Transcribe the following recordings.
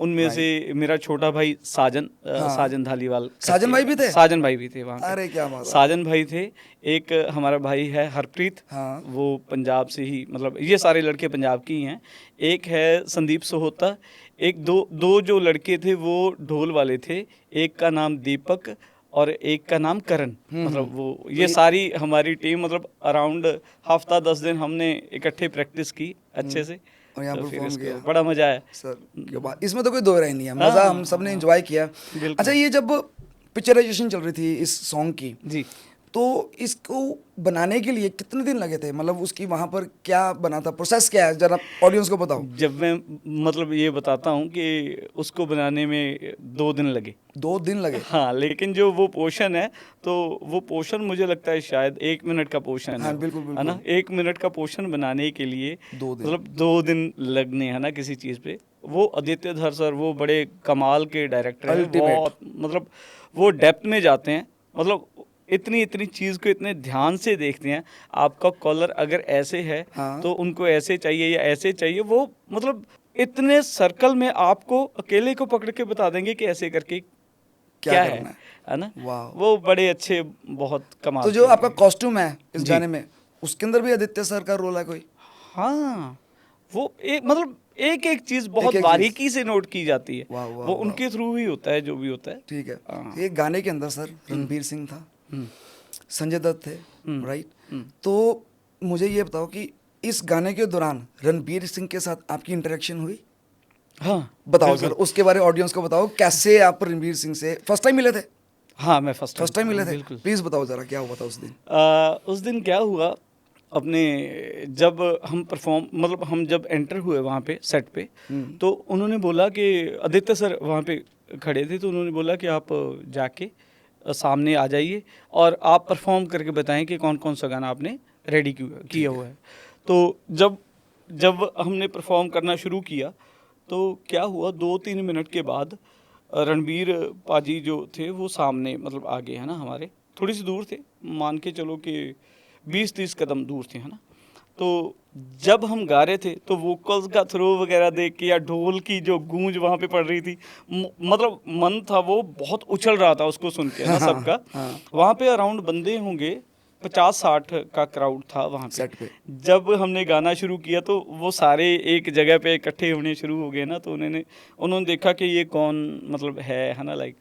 उनमें से मेरा छोटा भाई साजन साजन धालीवाल साजन भाई भी थे? साजन भाई भी थे वहाँ पे। अरे क्या बात है। साजन भाई थे। एक हमारा भाई है हरप्रीत, हाँ। वो पंजाब से ही, मतलब ये सारे लड़के पंजाब की ही हैं। एक है संदीप सोहोता, एक दो जो लड़के थे वो ढोल वाले थे, एक का नाम दीपक और एक का नाम करण। मतलब वो ये सारी हमारी टीम, मतलब अराउंड हफ्ता 10 दिन हमने इकट्ठे प्रैक्टिस की अच्छे से, और यहाँ तो फिर परफॉर्म इसको किया। बड़ा मजा आया सर क्या बात, इसमें तो कोई दो राय नहीं है, मजा हम सब ने एंजॉय किया। अच्छा, ये जब पिक्चराइजेशन चल रही थी इस सॉन्ग की, जी। तो इसको बनाने के लिए कितने दिन लगे थे? मतलब उसकी वहाँ पर क्या बना था, प्रोसेस क्या है, जरा ऑडियंस को बताओ। जब मैं मतलब ये बताता हूँ कि उसको बनाने में 2 दिन लगे। 2 दिन लगे? हाँ, लेकिन जो वो पोर्शन है, तो वो पोर्शन मुझे लगता है शायद 1 मिनट का पोर्शन हाँ, है। बिल्कुल, है ना, 1 मिनट का पोर्शन बनाने के लिए 2 दिन, मतलब 2 दिन लगने, है ना, किसी चीज़ पे। वो आदित्य धर सर, वो बड़े कमाल के डायरेक्टर हैं, बहुत मतलब वो डेप्थ में जाते हैं, मतलब इतनी चीज़ को इतने ध्यान से देखते हैं। आपका कॉलर अगर ऐसे है, हाँ। तो उनको ऐसे चाहिए या ऐसे चाहिए, वो मतलब इतने सर्कल में आपको अकेले को पकड़ के बता देंगे कि ऐसे करके क्या है ना। वाह। वो बड़े अच्छे, बहुत कमाल। तो जो आपका कॉस्ट्यूम है इस गाने में, उसके अंदर भी आदित्य सर का रोल है कोई? हाँ, वो एक मतलब एक चीज बहुत बारीकी से नोट की जाती है। वाह, वाह, वो उनके थ्रू ही होता है जो भी होता है। ठीक है। ये गाने के अंदर सर रणबीर सिंह था, संजय दत्त थे, राइट? तो मुझे ये बताओ कि इस गाने के दौरान रणबीर सिंह के साथ आपकी इंटरेक्शन हुई? हाँ, बताओ सर, उसके बारे में ऑडियंस को बताओ, कैसे आप रणबीर सिंह से फर्स्ट टाइम मिले थे? हाँ, मैं फर्स्ट टाइम मिले थे। बिल्कुल। प्लीज बताओ जरा, क्या हुआ था उस दिन? उस दिन क्या हुआ, अपने जब हम परफॉर्म मतलब हम जब एंटर हुए वहाँ पे सेट पे, तो उन्होंने बोला कि आदित्य सर वहाँ पे खड़े थे, तो उन्होंने बोला कि आप जाके सामने आ जाइए और आप परफॉर्म करके बताएं कि कौन कौन सा गाना आपने रेडी किया हुआ है। तो जब हमने परफॉर्म करना शुरू किया, तो क्या हुआ, 2-3 मिनट के बाद रणबीर पाजी जो थे वो सामने मतलब आगे, है ना, हमारे थोड़ी सी दूर थे, मान के चलो कि 20-30 कदम दूर थे, है ना। तो जब हम गा रहे थे, तो वोकल्स का थ्रो वगैरह देख के या ढोल की जो गूंज वहाँ पे पड़ रही थी, मतलब मन था वो बहुत उछल रहा था उसको सुन के, ना, सबका। वहाँ पे अराउंड बंदे होंगे 50-60 का क्राउड था वहाँ पे सेट पे। जब हमने गाना शुरू किया, तो वो सारे एक जगह पे इकट्ठे होने शुरू हो गए ना, तो उन्होंने देखा कि ये कौन मतलब है ना, लाइक।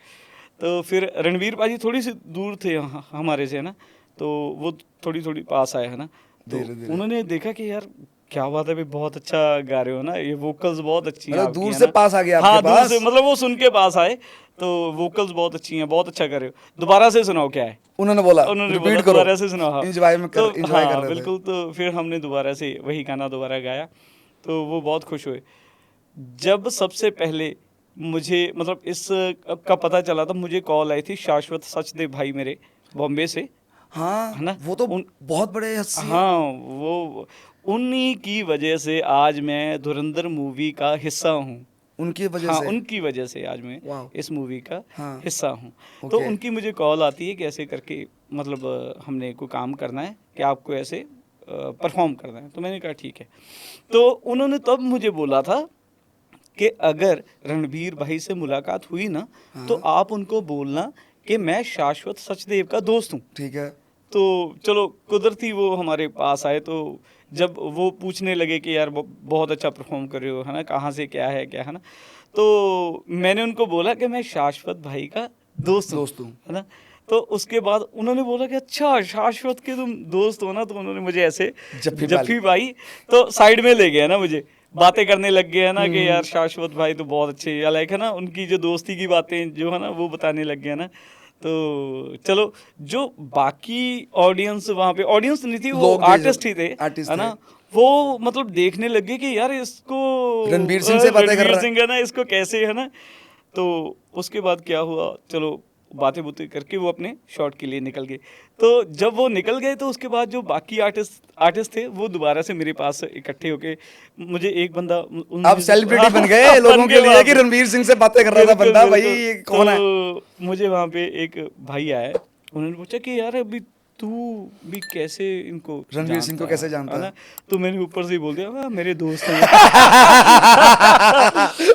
तो फिर रणवीर पाजी थोड़ी सी दूर थे हमारे से, है ना, तो वो थोड़ी पास आए, है ना, तो उन्होंने देखा कि यार क्या बात है भाई, बहुत अच्छा गा रहे हो ना, ये वोकल्स बहुत अच्छी हैं आपकी, दूर है से ना? पास आ गया हाँ, आपके पास? दूर से मतलब वो सुन के पास आए, तो वोकल्स बहुत अच्छी हैं, बहुत अच्छा कर रहे हो, दोबारा से सुनाओ क्या है। उन्होंने बोला रिपीट करो, दोबारा से सुनाओ। एंजॉय कर रहे थे। बिल्कुल। तो फिर हमने दोबारा से वही गाना दोबारा गाया, तो वो बहुत खुश हुए। जब सबसे पहले मुझे मतलब इस का पता चला था, मुझे कॉल आई थी शाश्वत सचदेव भाई मेरे बॉम्बे से, हाँ, है ना, वो तो बहुत बड़े हस्ती हैं। हाँ, वो उन्हीं की वजह से आज मैं धुरंधर मूवी का हिस्सा हूँ। उनकी वजह हाँ, से? उनकी वजह से आज मैं इस मूवी का हिस्सा हूँ। ओके। तो उनकी मुझे कॉल आती है कि ऐसे करके मतलब हमने कोई काम करना है कि आपको ऐसे परफॉर्म करना है। तो मैंने कहा ठीक है। तो उन्होंने तब मुझे बोला था कि अगर रणबीर भाई से मुलाकात हुई ना, तो आप उनको बोलना कि मैं शाश्वत सचदेव का दोस्त हूँ। ठीक है। तो चलो कुदरती वो हमारे पास आए, तो जब वो पूछने लगे कि यार बहुत अच्छा परफॉर्म कर रहे हो, है ना, कहाँ से क्या है ना, तो मैंने उनको बोला कि मैं शाश्वत भाई का दोस्त हूँ, है ना। तो उसके बाद उन्होंने बोला कि अच्छा शाश्वत के तुम दोस्त हो ना, तो उन्होंने मुझे ऐसे जफ्फी भाई तो साइड में ले गया ना, मुझे बातें करने लग गए, है ना, कि यार शाश्वत भाई तो बहुत अच्छे, या लाइक, है ना, उनकी जो दोस्ती की बातें जो है ना वो बताने लग गया ना। तो चलो, जो बाकी ऑडियंस वहाँ पे ऑडियंस नहीं थी, वो आर्टिस्ट ही थे, है ना, वो मतलब देखने लगे कि यार इसको रणबीर सिंह से बातें कर रहा है ना, इसको कैसे, है ना। तो उसके बाद क्या हुआ, चलो बातें करके वो अपने शॉट के लिए निकल गए। तो जब वो निकल गए, तो उसके बाद जो बाकी आर्टिस्ट थे वो दोबारा से मेरे पास इकट्ठे होके, मुझे एक बंदा, आप सेलिब्रिटी बन गए लोगों के लिए कि रणबीर सिंह से बातें कर रहा था बंदा, भाई कौन है? मुझे वहाँ पे एक भाई आया, उन्होंने पूछा कि यार अभी तू भी कैसे इनको रणवीर सिंह को जानता कैसे है?" जानता है है? ना? तो मैंने ऊपर से ही बोल दिया, "हाँ, मेरे दोस्त हैं।"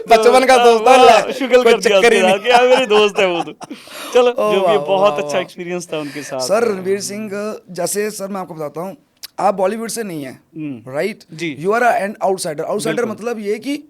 बचपन का दोस्त था, हाँ, ले, शुक्र कोई कर दिया चक्कर ही उसके साथ नहीं। कि हाँ, मेरे दोस्त है वो तो। चलो, ओ जो भी है, वाह, बहुत वाह, अच्छा वाह। एक्सपीरियंस था उनके साथ। सर रणवीर सिंह, जैसे सर मैं आपको बताता हूँ, आप बॉलीवुड से नहीं है, राइट? जी। You are an outsider. Outsider बिल्कुल। मतलब ये कि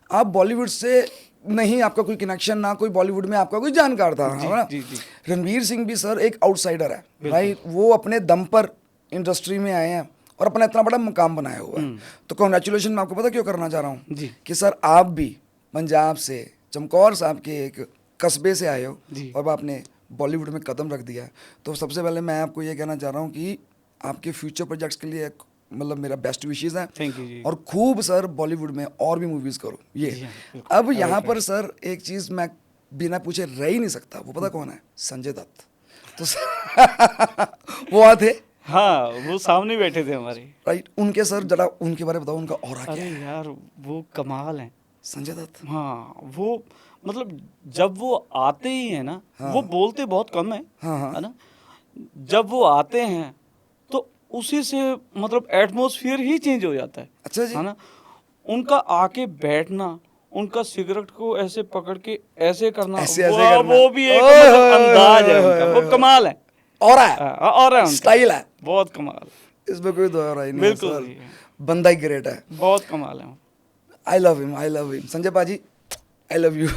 आप बॉलीवुड से नहीं, आपका कोई कनेक्शन ना, कोई बॉलीवुड में आपका कोई जानकार था, जी, है ना? जी, जी। रणवीर सिंह भी सर एक आउटसाइडर है, राइट? वो अपने दम पर इंडस्ट्री में आए हैं और अपना इतना बड़ा मुकाम बनाया हुआ है। तो कॉन्ग्रेचुलेशन मैं आपको पता क्यों करना चाह रहा हूँ जी। कि सर आप भी पंजाब से, चमकौर साहब के एक कस्बे से आए हो जी। और आपने बॉलीवुड में कदम रख दिया है। तो सबसे पहले मैं आपको ये कहना चाह रहा हूँ कि आपके फ्यूचर प्रोजेक्ट्स के लिए मतलब मेरा बेस्ट विशेज़ है। Thank you जी। और खूब सर बॉलीवुड में और भी मूवीज़ करो जी ये। हाँ, बिल्कुल। अब यहाँ पर सर एक चीज़ मैं बिना पूछे रह ही नहीं सकता, वो पता कौन है? संजय दत्त। तो वो आते हाँ, वो सामने बैठे थे हमारे। राइट, उनके सर जरा उनके बारे में बताओ, उनका ऑरा क्या अरे है? यार, वो कमाल हैं। संजय दत्त। हाँ, वो मतलब जब वो आते ही हैं ना, वो बोलते बहुत कम है, हाँ, हाँ। है ना? जब वो आते हैं तो उसी से मतलब एटमॉस्फेयर ही चेंज हो जाता है। अच्छा जी। है ना? उनका आके बैठना, उनका सिगरेट को ऐसे पकड़ के ऐसे करना, ऐसे ऐसे वाह, करना। वो भी एक ओए मतलब होए अंदाज है होए उनका, होए वो होए। कमाल है। ऑरा है, और है उनका, स्टाइल है, बहुत कमाल, इसमें कोई दो राय नहीं है बिल्कुल सर। सही है, बंदा ही ग्रेट है। बहुत कमाल है। I love him, I love him. Sanjay पाजी, आई लव यू।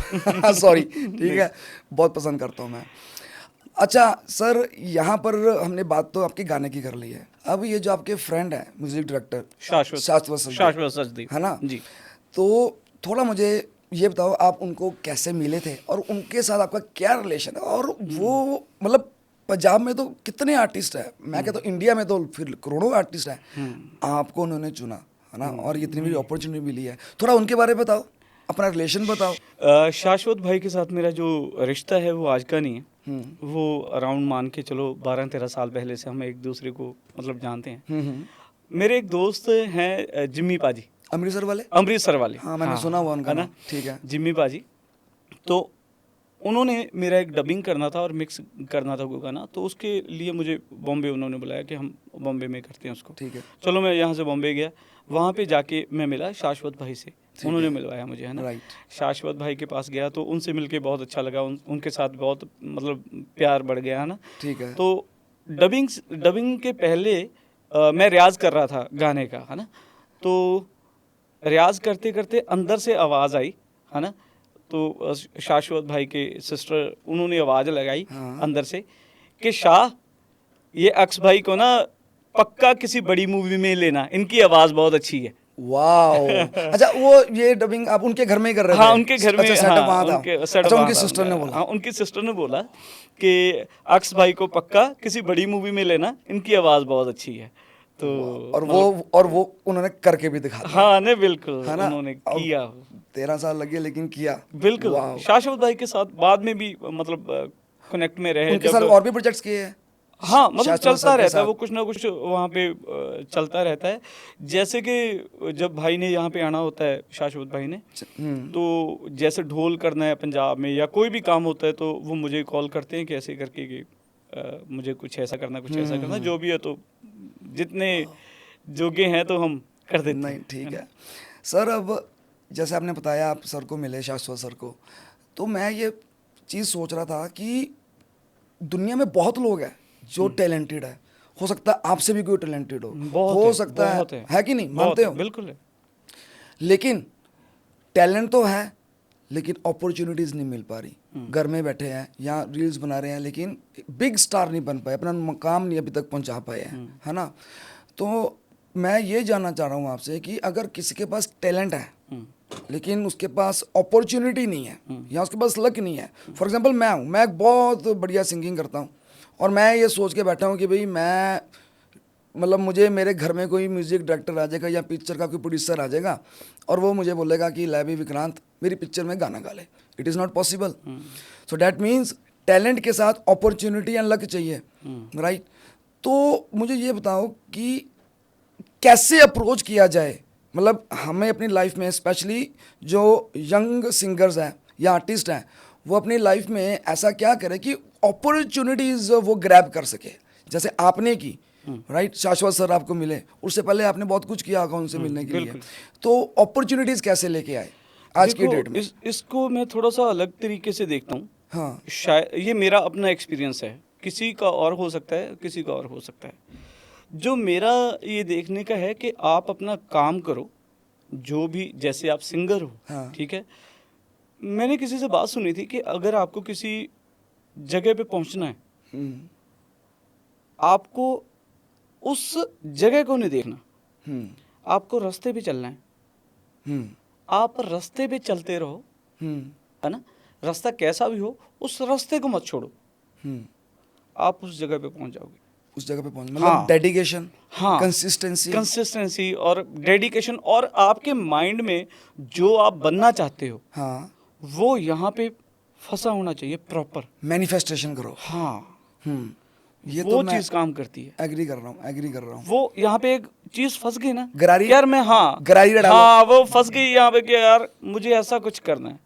सॉरी, ठीक है, बहुत पसंद करता हूँ मैं। अच्छा सर, यहाँ पर हमने बात तो आपके गाने की कर ली है। अब ये जो आपके फ्रेंड है म्यूजिक डायरेक्टर शाश्वत सचदेव, सचदेव, है ना? जी। तो थोड़ा मुझे ये बताओ, आप उनको कैसे मिले थे और उनके साथ आपका क्या रिलेशन है? और वो मतलब पंजाब में तो कितने आर्टिस्ट हैं, मैं कहता हूँ इंडिया में तो फिर करोड़ों आर्टिस्ट हैं, आपको उन्होंने चुना, है ना? और इतनी बड़ी अपॉर्चुनिटी मिली है, थोड़ा उनके बारे में बताओ, अपना रिलेशन बताओ। शाश्वत भाई के साथ मेरा जो रिश्ता है वो आज का नहीं है। वो अराउंड मान के चलो 12-13 साल पहले से हम एक दूसरे को मतलब जानते हैं। मेरे एक दोस्त हैं जिम्मी पाजी, अमृतसर वाले। अमृतसर वाले। हाँ, मैंने सुना हुआ उनका है ना? नाम, ठीक है। जिम्मी पाजी, तो उन्होंने मेरा एक डबिंग करना था और मिक्स करना था कोई गाना, तो उसके लिए मुझे बॉम्बे उन्होंने बुलाया कि हम बॉम्बे में करते हैं उसको। ठीक है। चलो, मैं यहाँ से बॉम्बे गया, वहाँ पे जाके मैं मिला शाश्वत भाई से, उन्होंने मिलवाया मुझे, है ना? राइट। शाश्वत भाई के पास गया तो उनसे मिलके बहुत अच्छा लगा, उनके साथ बहुत मतलब प्यार बढ़ गया, है ना? ठीक है। तो डबिंग के पहले मैं रियाज कर रहा था गाने का, है ना? तो रियाज करते करते अंदर से आवाज़ आई, है ना? तो शाश्वत भाई के सिस्टर उन्होंने आवाज़ लगाई अंदर से कि शाह, ये अक्स भाई को ना पक्का किसी बड़ी मूवी में लेना, इनकी आवाज़ बहुत अच्छी है। वाओ। अच्छा, वो ये डबिंग आप उनके घर में ही कर रहे थे? हाँ, उनके घर में। अच्छा, सेटअप वहाँ था। उनके सेटअप अच्छा, वहाँ उनकी था सिस्टर ने उनका। बोला। हाँ, उनकी सिस्टर ने बोला कि अक्स भाई को पक्का किसी बड़ी मूवी में लेना, इनकी आवाज़ बहुत अच्छी है। तो और वो उन्होंने करके भी दिखा दिया, हाँ ने, बिल्कुल, है ना? उन्होंने और किया, 13 साल लगे लेकिन किया। बिल्कुल। वाओ। शाश्वत भाई के साथ बाद में भी मतलब कनेक्ट में रहे उनके साथ और भी प्रोजेक्ट्स किए हैं? हाँ, मतलब शाश्वत चलता सर के रहता है, साथ? वो कुछ ना कुछ वहाँ पे चलता रहता है। जैसे कि जब भाई ने यहाँ पे आना होता है, शाश्वत भाई ने, तो जैसे ढोल करना है पंजाब में या कोई भी काम होता है तो वो मुझे कॉल करते हैं कि ऐसे करके कि मुझे कुछ ऐसा करना, कुछ ऐसा करना, जो भी है, तो जितने जोगे हैं तो हम कर देते नहीं, हैं। ठीक है सर। अब जैसे आपने बताया आप सर को मिले, शाश्वत सर को, तो मैं ये चीज़ सोच रहा था कि दुनिया में बहुत लोग हैं जो टैलेंटेड है, हो सकता है आपसे भी कोई टैलेंटेड हो, बहुत हो है, सकता बहुत है कि नहीं? बहुत मानते है, हो? बिल्कुल है। लेकिन टैलेंट तो है, लेकिन अपॉर्चुनिटीज़ नहीं मिल पा रही। घर में बैठे हैं या रील्स बना रहे हैं, लेकिन बिग स्टार नहीं बन पाए, अपना मकाम नहीं अभी तक पहुंचा पाए हैं, है ना? तो मैं ये जानना चाह रहा हूँ आपसे कि अगर किसी के पास टैलेंट है लेकिन उसके पास अपॉर्चुनिटी नहीं है या उसके पास लक नहीं है, फॉर एग्जांपल मैं हूँ, मैं एक बहुत बढ़िया सिंगिंग करता हूँ और मैं ये सोच के बैठा हूँ कि भाई मैं मतलब मुझे मेरे घर में कोई म्यूजिक डायरेक्टर आ जाएगा या पिक्चर का कोई प्रोड्यूसर आ जाएगा और वो मुझे बोलेगा कि लैबी विक्रांत मेरी पिक्चर में गाना गा ले। It is not possible. So that means talent के साथ अपॉर्चुनिटी एंड लक चाहिए, राइट? तो मुझे ये बताओ कि कैसे अप्रोच किया जाए, मतलब हमें अपनी लाइफ में स्पेशली जो यंग सिंगर्स हैं या आर्टिस्ट हैं वो अपनी लाइफ में ऐसा क्या करें कि अपॉर्चुनिटीज़ वो ग्रैब कर सके। जैसे आपने की, राइट, शाश्वत सर आपको मिले, उससे पहले आपने बहुत कुछ किया होगा उनसे मिलने के लिए, तो अपॉर्चुनिटीज कैसे लेके आए आज की देखो, डेट में? इसको मैं थोड़ा सा अलग तरीके से देखता हूँ। हाँ, शायद ये मेरा अपना एक्सपीरियंस है, किसी का और हो सकता है, किसी का और हो सकता है। जो मेरा ये देखने का है कि आप अपना काम करो, जो भी, जैसे आप सिंगर हो, हाँ। ठीक है। मैंने किसी से बात सुनी थी कि अगर आपको किसी जगह पे पहुंचना है, हम्म, आपको उस जगह को नहीं देखना, हम्म, आपको रास्ते पे चलना है। हम्म, आप रास्ते पे चलते रहो, हम्म, है ना। रास्ता कैसा भी हो, उस रास्ते को मत छोड़ो, हम्म। आप उस जगह पे पहुंच जाओगे। उस जगह पे पहुंच, मतलब हाँ। डेडिकेशन, हाँ, कंसिस्टेंसी। कंसिस्टेंसी और डेडिकेशन, और आपके माइंड में जो आप बनना चाहते हो हाँ, वो यहाँ पे फंसा होना चाहिए प्रॉपर। मैनिफेस्टेशन करो। हाँ, ये वो तो मैं चीज काम करती है। एग्री कर रहा हूँ, एग्री कर रहा हूँ। वो यहाँ पे एक चीज फंस गई ना, गरारी, यार मैं, हाँ, गरारी डालो। हाँ, वो फंस गई यहाँ पे कि यार मुझे ऐसा कुछ करना है।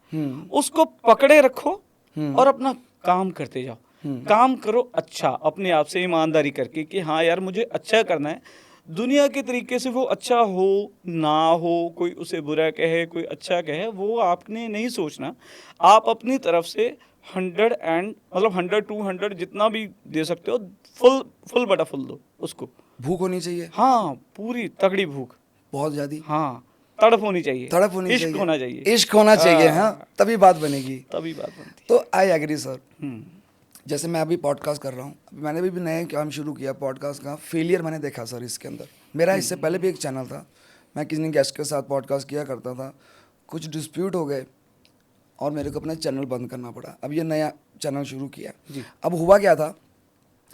उसको पकड़े रखो और अपना काम करते जाओ। काम करो अच्छा, अपने आप से ईमानदारी करके कि हाँ यार मुझे अच्छा करना है। दुनिया के तरीके से वो अच्छा हो ना हो, कोई उसे बुरा कहे, कोई अच्छा कहे, वो आपने नहीं सोचना। आप अपनी तरफ से 100 जितना भी दे सकते हो, फुल फुल बटा फुल दो उसको। भूख होनी चाहिए, हाँ, पूरी तगड़ी भूख। बहुत ज्यादा हाँ, तड़प होनी चाहिए, तड़प होनी इश्क चाहिए, होना चाहिए, इश्क होना चाहिए। हाँ, तभी बात बनेगी, तभी बात बनती तो आई एग्री सर। है। जैसे मैं अभी पॉडकास्ट कर रहा हूँ, मैंने भी नया काम शुरू किया पॉडकास्ट का, फेलियर मैंने देखा सर इसके अंदर। मेरा इससे पहले भी एक चैनल था, मैं किसी गेस्ट के साथ पॉडकास्ट किया करता था, कुछ डिस्प्यूट हो गए और मेरे को अपना चैनल बंद करना पड़ा। अब ये नया चैनल शुरू किया। अब हुआ क्या था,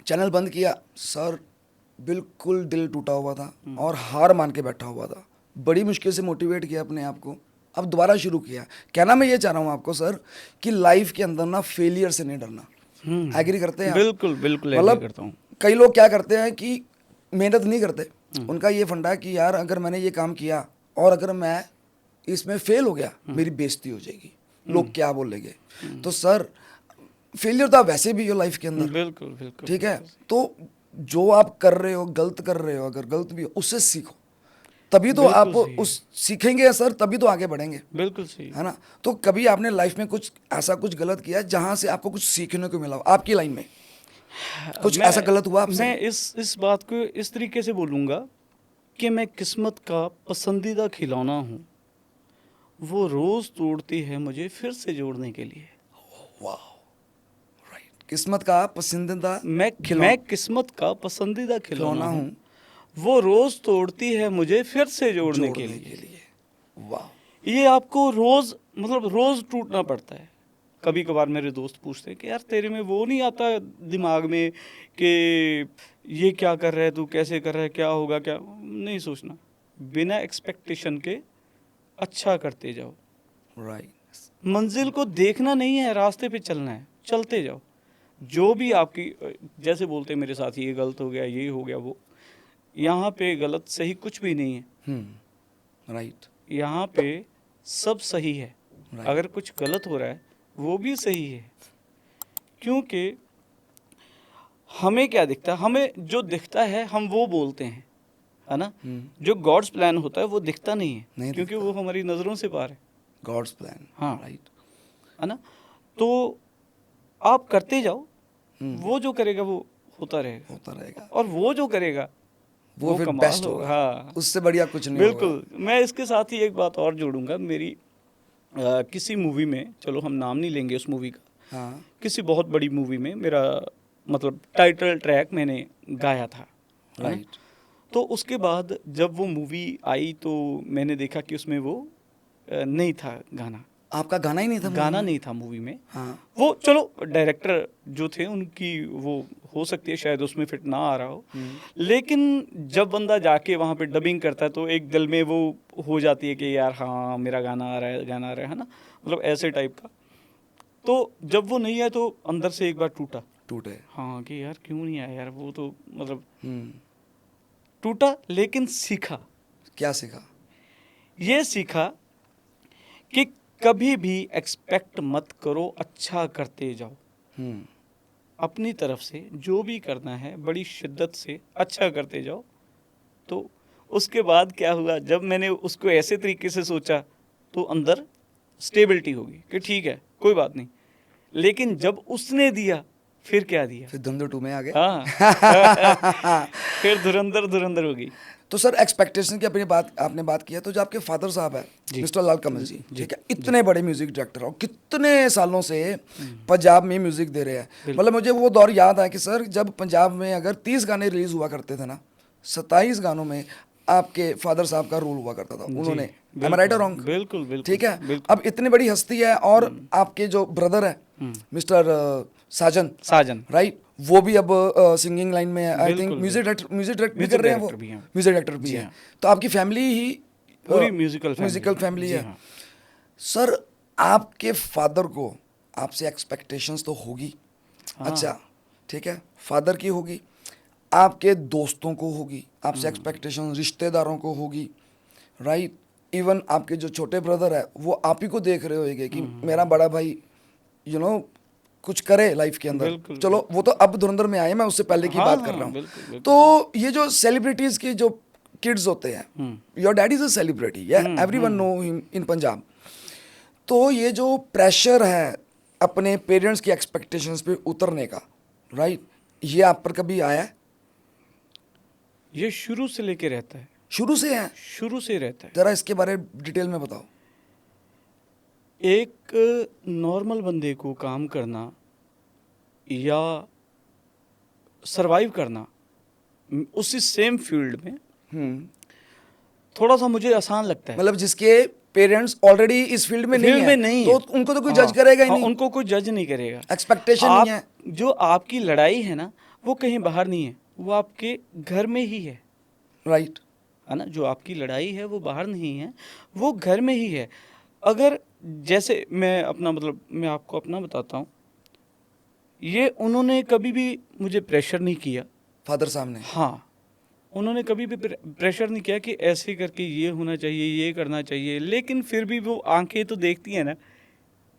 चैनल बंद किया सर, बिल्कुल दिल टूटा हुआ था और हार मान के बैठा हुआ था। बड़ी मुश्किल से मोटिवेट किया अपने आप को, अब दोबारा शुरू किया। कहना मैं ये चाह रहा हूँ आपको सर कि लाइफ के अंदर ना फेलियर से नहीं डरना। एग्री करते हैं आप? बिल्कुल बिल्कुल एग्री मतलब करता हूँ। कई लोग क्या करते हैं कि मेहनत नहीं करते, उनका ये फंडा है कि यार अगर मैंने ये काम किया और अगर मैं इसमें फेल हो गया, मेरी बेइज्जती हो जाएगी, लोग क्या बोलेंगे। तो सर फेलियर तो आप वैसे भी हो लाइफ के अंदर, बिल्कुल बिल्कुल। ठीक है। तो जो आप कर रहे हो, गलत कर रहे हो, अगर गलत भी हो उससे सीखो, तभी तो बिल्कुल आप सही है। उस सीखेंगे सर, तभी तो आगे बढ़ेंगे, बिल्कुल सही। है ना। तो कभी आपने लाइफ में कुछ ऐसा कुछ गलत किया जहां से आपको कुछ सीखने को मिला हो? आपकी लाइन में कुछ ऐसा गलत हुआ आपसे? मैं इस बात को इस तरीके से बोलूँगा कि मैं किस्मत का पसंदीदा खिलौना हूँ, वो रोज़ तोड़ती है मुझे फिर से जोड़ने के लिए। वाह, राइट। किस्मत का पसंदीदा मैं किस्मत का पसंदीदा खिलौना खिलौना हूँ, हूँ, वो रोज़ तोड़ती है मुझे फिर से जोड़ने के लिए। वाह, ये आपको रोज़, मतलब रोज़ टूटना पड़ता है। कभी कभार मेरे दोस्त पूछते हैं कि यार तेरे में वो नहीं आता दिमाग में कि ये क्या कर रहा है तू, कैसे कर रहा है, क्या होगा, क्या नहीं सोचना, बिना एक्सपेक्टेशन के अच्छा करते जाओ। राइट। मंजिल को देखना नहीं है, रास्ते पे चलना है, चलते जाओ। जो भी आपकी, जैसे बोलते हैं मेरे साथ ये गलत हो गया, ये हो गया, वो, यहाँ पे गलत सही कुछ भी नहीं है। राइट। यहाँ पे सब सही है। Right. अगर कुछ गलत हो रहा है वो भी सही है, क्योंकि हमें क्या दिखता है, हमें जो दिखता है हम वो बोलते हैं, है ना। जो गॉड्स प्लान होता है वो दिखता नहीं है, नहीं क्योंकि दिखता। वो हमारी नज़रों से पार है, गॉड्स प्लान। हाँ, राइट। है ना। तो आप करते जाओ, वो जो करेगा वो होता रहेगा, होता रहेगा, और वो जो करेगा वो फिर कमाल बेस्ट होगा। हाँ, उससे बढ़िया कुछ नहीं होगा। बिल्कुल। मैं इसके साथ ही एक बात और जोड़ूंगा। मेरी किसी मूवी में, चलो हम नाम नहीं लेंगे उस मूवी का, हाँ, किसी बहुत बड़ी मूवी में मेरा मतलब टाइटल ट्रैक मैंने गाया था, है ना? राइट। तो उसके बाद जब वो मूवी आई तो मैंने देखा कि उसमें वो नहीं था गाना। आपका गाना ही नहीं था गाना movie में? नहीं था मूवी में। हाँ, वो चलो डायरेक्टर जो थे उनकी वो हो सकती है शायद उसमें फिट ना आ रहा हो, लेकिन जब बंदा जाके वहाँ पे डबिंग करता है तो एक दिल में वो हो जाती है कि यार हाँ मेरा गाना आ रहा है, गाना आ रहा है ना, मतलब ऐसे टाइप का। तो जब वो नहीं आया तो अंदर से एक बार टूटा, टूटे। हाँ कि यार क्यों नहीं आया यार, वो तो मतलब हम्म। टूटा। लेकिन सीखा, क्या सीखा? ये सीखा कि कभी भी एक्सपेक्ट मत करो, अच्छा करते जाओ। हम्म। अपनी तरफ से जो भी करना है बड़ी शिद्दत से अच्छा करते जाओ। तो उसके बाद क्या हुआ, जब मैंने उसको ऐसे तरीके से सोचा तो अंदर स्टेबिलिटी होगी कि ठीक है कोई बात नहीं। लेकिन जब उसने दिया फिर क्या दिया, फिर धुरंधर 2 में आ गए। हाँ फिर धुरंधर हो गई। तो सर एक्सपेक्टेशन की अपनी बात आपने बात किया, तो जो आपके फादर साहब है जी। मिस्टर लाल कमल जी, ठीक है, इतने बड़े म्यूजिक डायरेक्टर और कितने सालों से पंजाब में म्यूजिक दे रहे हैं। मतलब मुझे वो दौर याद है कि सर जब पंजाब में अगर 30 गाने रिलीज हुआ करते थे ना, 27 गानों में आपके फादर साहब का रोल हुआ करता था। उन्होंने, am I right or wrong? बिल्कुल बिल्कुल ठीक है। बिल्कुल। अब इतनी बड़ी हस्ती है और आपके जो ब्रदर है मिस्टर साजन, राइट, वो भी अब सिंगिंग लाइन में है। आई थिंक म्यूजिक डायरेक्टर भी कर रहे हैं वो, म्यूजिक डायरेक्टर भी है। तो आपकी फैमिली ही पूरी म्यूजिकल फैमिली है। सर आपके फादर को आपसे एक्सपेक्टेशंस तो होगी, अच्छा ठीक है, फादर की होगी, आपके दोस्तों को होगी आपसे एक्सपेक्टेशन, रिश्तेदारों को होगी, राइट, इवन आपके जो छोटे ब्रदर है वो आप ही को देख रहे होंगे कि मेरा बड़ा भाई यू नो कुछ करे लाइफ के अंदर। चलो वो तो अब धुरंधर में आए, मैं उससे पहले की बात कर रहा हूँ। तो ये जो सेलिब्रिटीज के जो किड्स होते हैं, your daddy is a celebrity, everyone know him in Punjab. तो ये जो प्रेशर है अपने पेरेंट्स की एक्सपेक्टेशंस पे उतरने का, राइट, ये आप पर कभी आया है? ये शुरू से लेके रहता है, शुरू से है? शुरू से रहता है। जरा इसके बारे में डिटेल में बताओ। एक नॉर्मल बंदे को काम करना या सरवाइव करना उसी सेम फील्ड में थोड़ा सा मुझे आसान लगता है। मतलब जिसके पेरेंट्स ऑलरेडी इस फील्ड में नहीं है, तो उनको तो कोई जज करेगा ही नहीं। उनको कोई जज नहीं करेगा, एक्सपेक्टेशन नहीं है। जो आपकी लड़ाई है ना वो कहीं बाहर नहीं है, वो आपके घर में ही है, राइट, है ना। जो आपकी लड़ाई है वो बाहर नहीं है, वो घर में ही है। अगर जैसे मैं अपना मतलब मैं आपको अपना बताता हूँ, ये उन्होंने कभी भी मुझे प्रेशर नहीं किया, फादर साहब ने। हाँ, उन्होंने कभी भी प्रेशर नहीं किया कि ऐसे करके ये होना चाहिए, ये करना चाहिए। लेकिन फिर भी वो आंखें तो देखती है ना,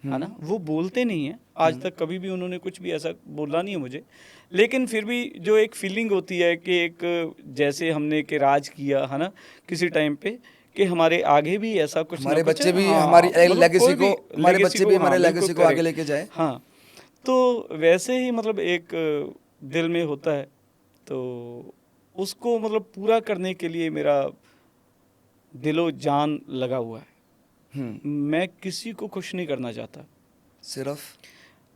है ना, वो बोलते नहीं है। आज तक कभी भी उन्होंने कुछ भी ऐसा बोला नहीं है मुझे। लेकिन फिर भी जो एक फीलिंग होती है कि एक जैसे हमने के राज किया है ना किसी टाइम पे, कि हमारे आगे भी ऐसा कुछ हमारे बच्चे भी हमारी लेगेसी को, हमारे बच्चे भी हमारे लेगेसी को आगे लेके जाए। हाँ, तो वैसे ही मतलब एक दिल में होता है, तो उसको मतलब पूरा करने के लिए मेरा दिलो जान लगा हुआ है। मैं किसी को खुश नहीं करना चाहता, सिर्फ